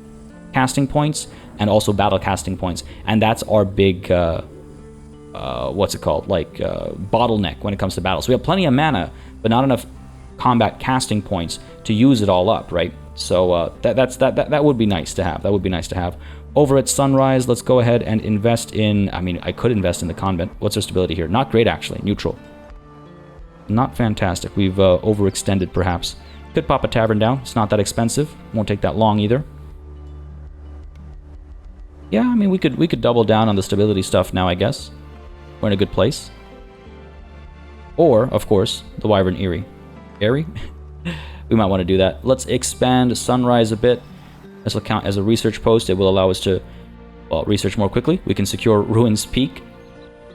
casting points and also battle casting points. And that's our big, what's it called? Like, bottleneck when it comes to battle. So we have plenty of mana, but not enough combat casting points to use it all up, right? So that would be nice to have. That would be nice to have. Over at Sunrise, let's go ahead and invest in... I mean, I could invest in the convent. What's our stability here? Not great, actually. Neutral. Not fantastic. We've overextended, perhaps. Could pop a tavern down. It's not that expensive. Won't take that long, either. Yeah, I mean, we could double down on the stability stuff now, I guess. We're in a good place. Or, of course, the Wyvern Eerie. Eerie? We might want to do that. Let's expand Sunrise a bit. This will count as a research post. It will allow us to, well, research more quickly. We can secure Ruin's Peak,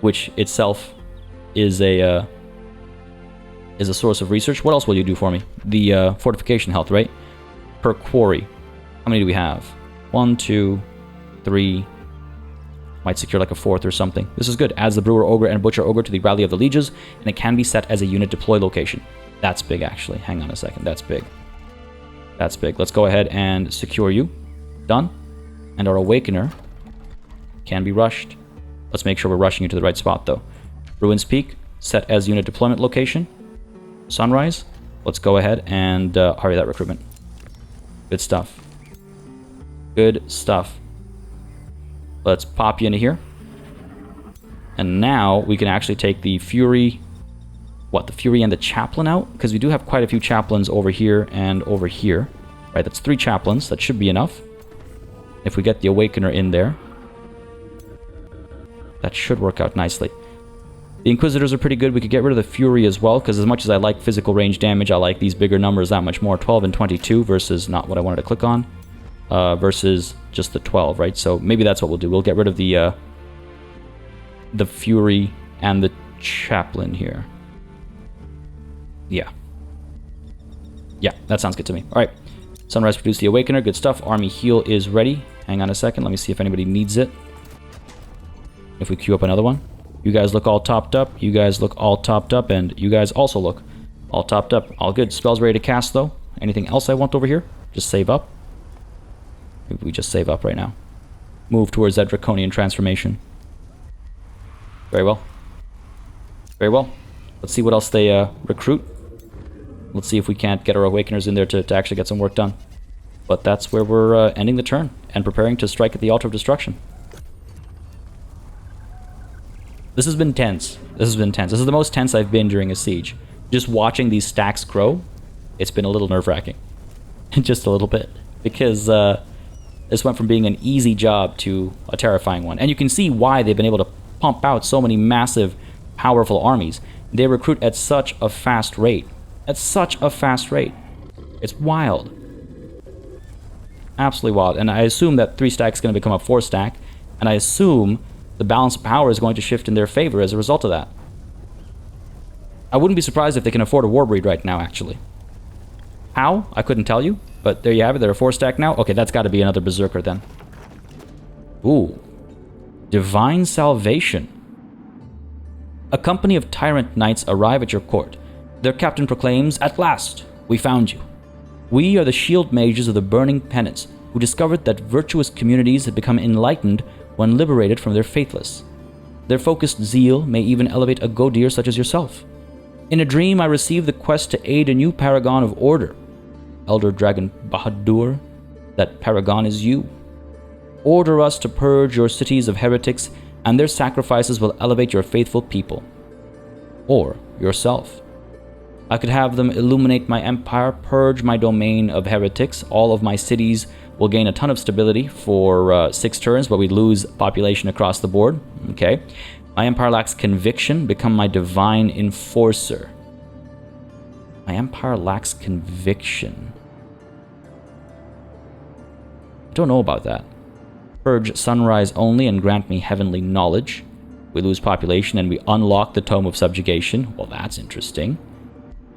which itself is a source of research. What else will you do for me? The fortification health, right? Per quarry. How many do we have? 1, 2, 3. Might secure like a 4th or something. This is good. Adds the Brewer Ogre and Butcher Ogre to the Rally of the Lieges, and it can be set as a unit deploy location. That's big, actually. Hang on a second. That's big. That's big. Let's go ahead and secure you. Done. And our Awakener can be rushed. Let's make sure we're rushing you to the right spot, though. Ruin's Peak, set as unit deployment location. Sunrise. Let's go ahead and hurry that recruitment. Good stuff. Good stuff. Let's pop you into here. And now we can actually take the Fury... What, the Fury and the Chaplain out? Because we do have quite a few Chaplains over here and over here. Right, that's 3 chaplains. That should be enough. If we get the Awakener in there, that should work out nicely. The Inquisitors are pretty good. We could get rid of the Fury as well, because as much as I like physical range damage, I like these bigger numbers that much more. 12 and 22 versus not what I wanted to click on, versus just the 12, right? So maybe that's what we'll do. We'll get rid of the Fury and the Chaplain here. Yeah. Yeah, that sounds good to me. All right. Sunrise produced the Awakener. Good stuff. Army heal is ready. Hang on a second. Let me see if anybody needs it. If we queue up another one. You guys look all topped up. You guys look all topped up. And you guys also look all topped up. All good. Spells ready to cast, though. Anything else I want over here? Just save up. Maybe we just save up right now. Move towards that Draconian transformation. Very well. Very well. Let's see what else they recruit. Let's see if we can't get our Awakeners in there to actually get some work done. But that's where we're ending the turn and preparing to strike at the Altar of Destruction. This has been tense. This has been tense. This is the most tense I've been during a siege. Just watching these stacks grow, it's been a little nerve-wracking. Just a little bit. Because this went from being an easy job to a terrifying one. And you can see why they've been able to pump out so many massive, powerful armies. They recruit at such a fast rate. At such a fast rate. It's wild. Absolutely wild. And I assume that 3 stack is going to become a 4 stack. And I assume the balance of power is going to shift in their favor as a result of that. I wouldn't be surprised if they can afford a Warbreed right now, actually. How? I couldn't tell you. But there you have it. They're a 4 stack now. Okay, that's got to be another Berserker then. Ooh. Divine Salvation. A company of tyrant knights arrive at your court. Their captain proclaims, "At last, we found you. We are the shield mages of the Burning Penance, who discovered that virtuous communities had become enlightened when liberated from their faithless. Their focused zeal may even elevate a Godir such as yourself. In a dream, I received the quest to aid a new paragon of order. Elder Dragon Bahad'dur, that paragon is you. Order us to purge your cities of heretics, and their sacrifices will elevate your faithful people. Or yourself. I could have them illuminate my empire, purge my domain of heretics. All of my cities will gain a ton of stability for 6 turns, but we lose population across the board. Okay. My empire lacks conviction. Become my divine enforcer. My empire lacks conviction. I don't know about that. Purge sunrise only and grant me heavenly knowledge. We lose population and we unlock the Tome of Subjugation. Well, that's interesting.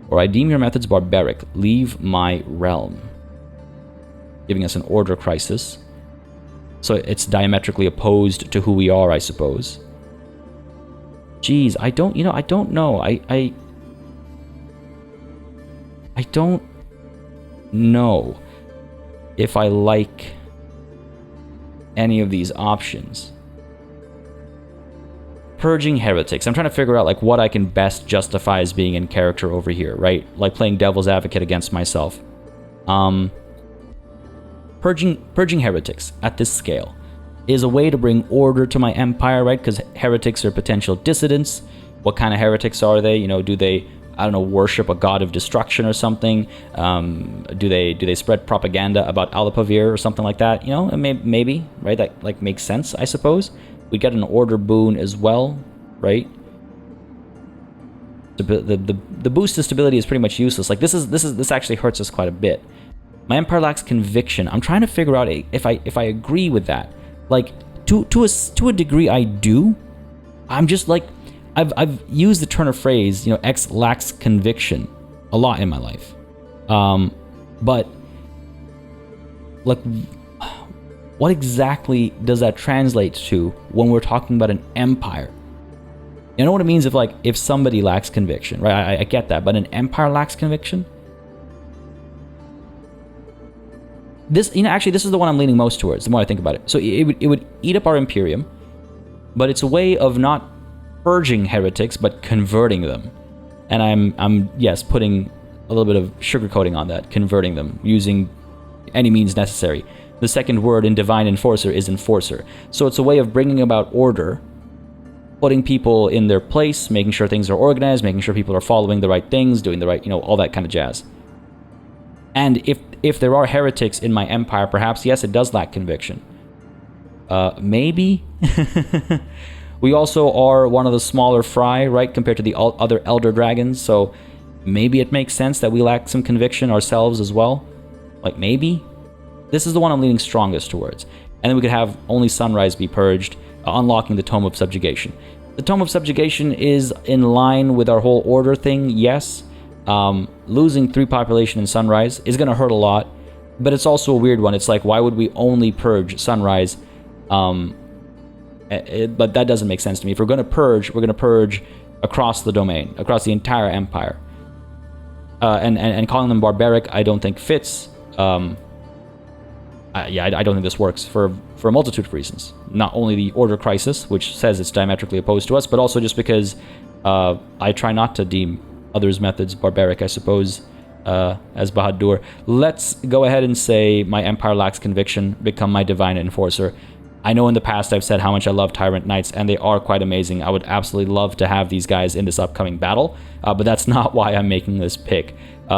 Or I deem your methods barbaric. Leave my realm. Giving us an order crisis. So it's diametrically opposed to who we are, I suppose. Jeez, I don't know. I don't know if I like any of these options. Purging heretics. I'm trying to figure out like what I can best justify as being in character over here, right? Like playing devil's advocate against myself. Purging heretics at this scale is a way to bring order to my empire, right? Because heretics are potential dissidents. What kind of heretics are they? You know, do they, I don't know, worship a god of destruction or something? Do they spread propaganda about Alipavir or something like that? You know, maybe, right? That like makes sense, I suppose. We get an order boon as well, right? The boost to stability is pretty much useless. Like this actually hurts us quite a bit. My empire lacks conviction. I'm trying to figure out if I agree with that. Like to a degree I do. I'm just like I've used the turn of phrase, you know, X lacks conviction a lot in my life. But like what exactly does that translate to when we're talking about an empire? You know what it means if somebody lacks conviction, right? I get that, but an empire lacks conviction? This, you know, actually, this is the one I'm leaning most towards, the more I think about it. So it would eat up our Imperium, but it's a way of not purging heretics, but converting them. And I'm yes, putting a little bit of sugarcoating on that, converting them, using any means necessary. The second word in Divine Enforcer is Enforcer. So it's a way of bringing about order, putting people in their place, making sure things are organized, making sure people are following the right things, doing the right, you know, all that kind of jazz. And if there are heretics in my empire, perhaps, yes, it does lack conviction. Maybe? We also are one of the smaller fry, right, compared to the other elder dragons, so maybe it makes sense that we lack some conviction ourselves as well. Like, maybe? This is the one I'm leaning strongest towards. And then we could have only Sunrise be purged, unlocking the Tome of Subjugation. The Tome of Subjugation is in line with our whole order thing, yes. Losing 3 population in Sunrise is going to hurt a lot, but it's also a weird one. It's like, why would we only purge Sunrise? But that doesn't make sense to me. If we're going to purge, we're going to purge across the domain, across the entire empire. And calling them barbaric, I don't think fits. I don't think this works for a multitude of reasons. Not only the order crisis, which says it's diametrically opposed to us, but also just because I try not to deem others' methods barbaric, I suppose, as Bahad'dur. Let's go ahead and say my empire lacks conviction, become my divine enforcer. I know in the past I've said how much I love Tyrant Knights, and they are quite amazing. I would absolutely love to have these guys in this upcoming battle, but that's not why I'm making this pick.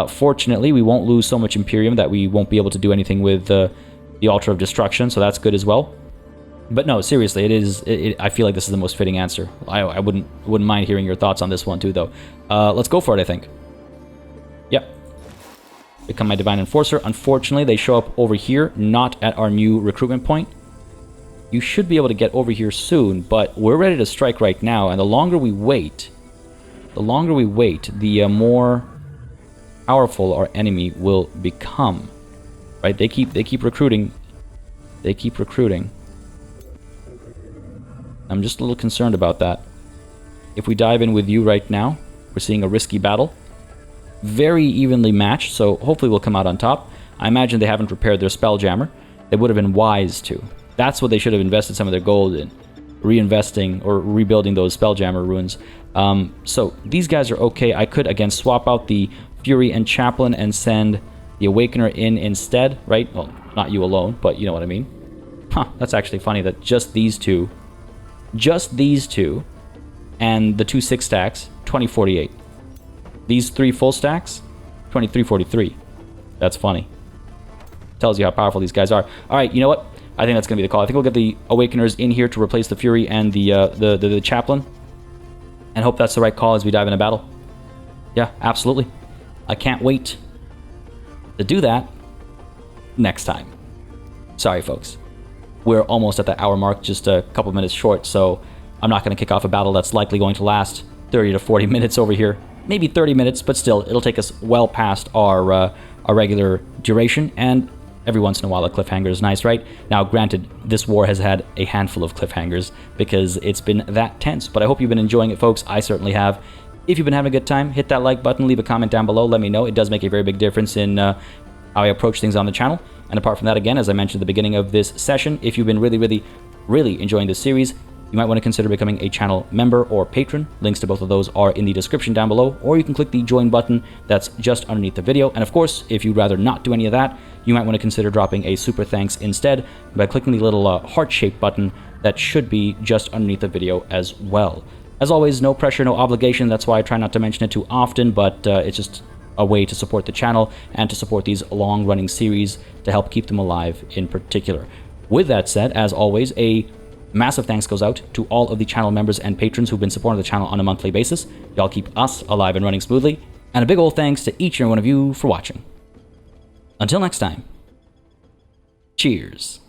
Fortunately, we won't lose so much Imperium that we won't be able to do anything with the Altar of Destruction, so that's good as well. But no, seriously, I feel like this is the most fitting answer. I wouldn't mind hearing your thoughts on this one too, though. Let's go for it, I think. Yep. Become my Divine Enforcer. Unfortunately, they show up over here, not at our new recruitment point. You should be able to get over here soon, but we're ready to strike right now, and the longer we wait, the more powerful our enemy will become. Right? They keep recruiting. They keep recruiting. I'm just a little concerned about that. If we dive in with you right now, we're seeing a risky battle. Very evenly matched, so hopefully we'll come out on top. I imagine they haven't repaired their Spelljammer. They would have been wise to. That's what they should have invested some of their gold in. Reinvesting or rebuilding those Spelljammer ruins. So these guys are okay. I could, again, swap out the Fury and Chaplain and send the Awakener in instead, right? Well, not you alone, but you know what I mean. Huh, that's actually funny that just these two, and the 2 6 stacks, 2048. These 3 full stacks, 2343. That's funny. Tells you how powerful these guys are. All right, you know what? I think that's going to be the call. I think we'll get the Awakeners in here to replace the Fury and the Chaplain, and hope that's the right call as we dive into battle. Yeah, absolutely. I can't wait to do that next time. Sorry, folks. We're almost at the hour mark, just a couple minutes short, so I'm not going to kick off a battle that's likely going to last 30 to 40 minutes over here. Maybe 30 minutes, but still, it'll take us well past our regular duration, and every once in a while a cliffhanger is nice, right? Now, granted, this war has had a handful of cliffhangers because it's been that tense, but I hope you've been enjoying it, folks. I certainly have. If you've been having a good time, hit that like button, leave a comment down below, let me know. It does make a very big difference in how I approach things on the channel. And apart from that, again, as I mentioned at the beginning of this session, if you've been really enjoying this series, you might want to consider becoming a channel member or patron. Links to both of those are in the description down below, or you can click the join button that's just underneath the video. And of course, if you'd rather not do any of that, you might want to consider dropping a super thanks instead by clicking the little heart-shaped button that should be just underneath the video as well. As always, no pressure, no obligation. That's why I try not to mention it too often, but it's just a way to support the channel and to support these long-running series to help keep them alive in particular. With that said, as always, a massive thanks goes out to all of the channel members and patrons who've been supporting the channel on a monthly basis. Y'all keep us alive and running smoothly. And a big old thanks to each and every one of you for watching. Until next time, cheers.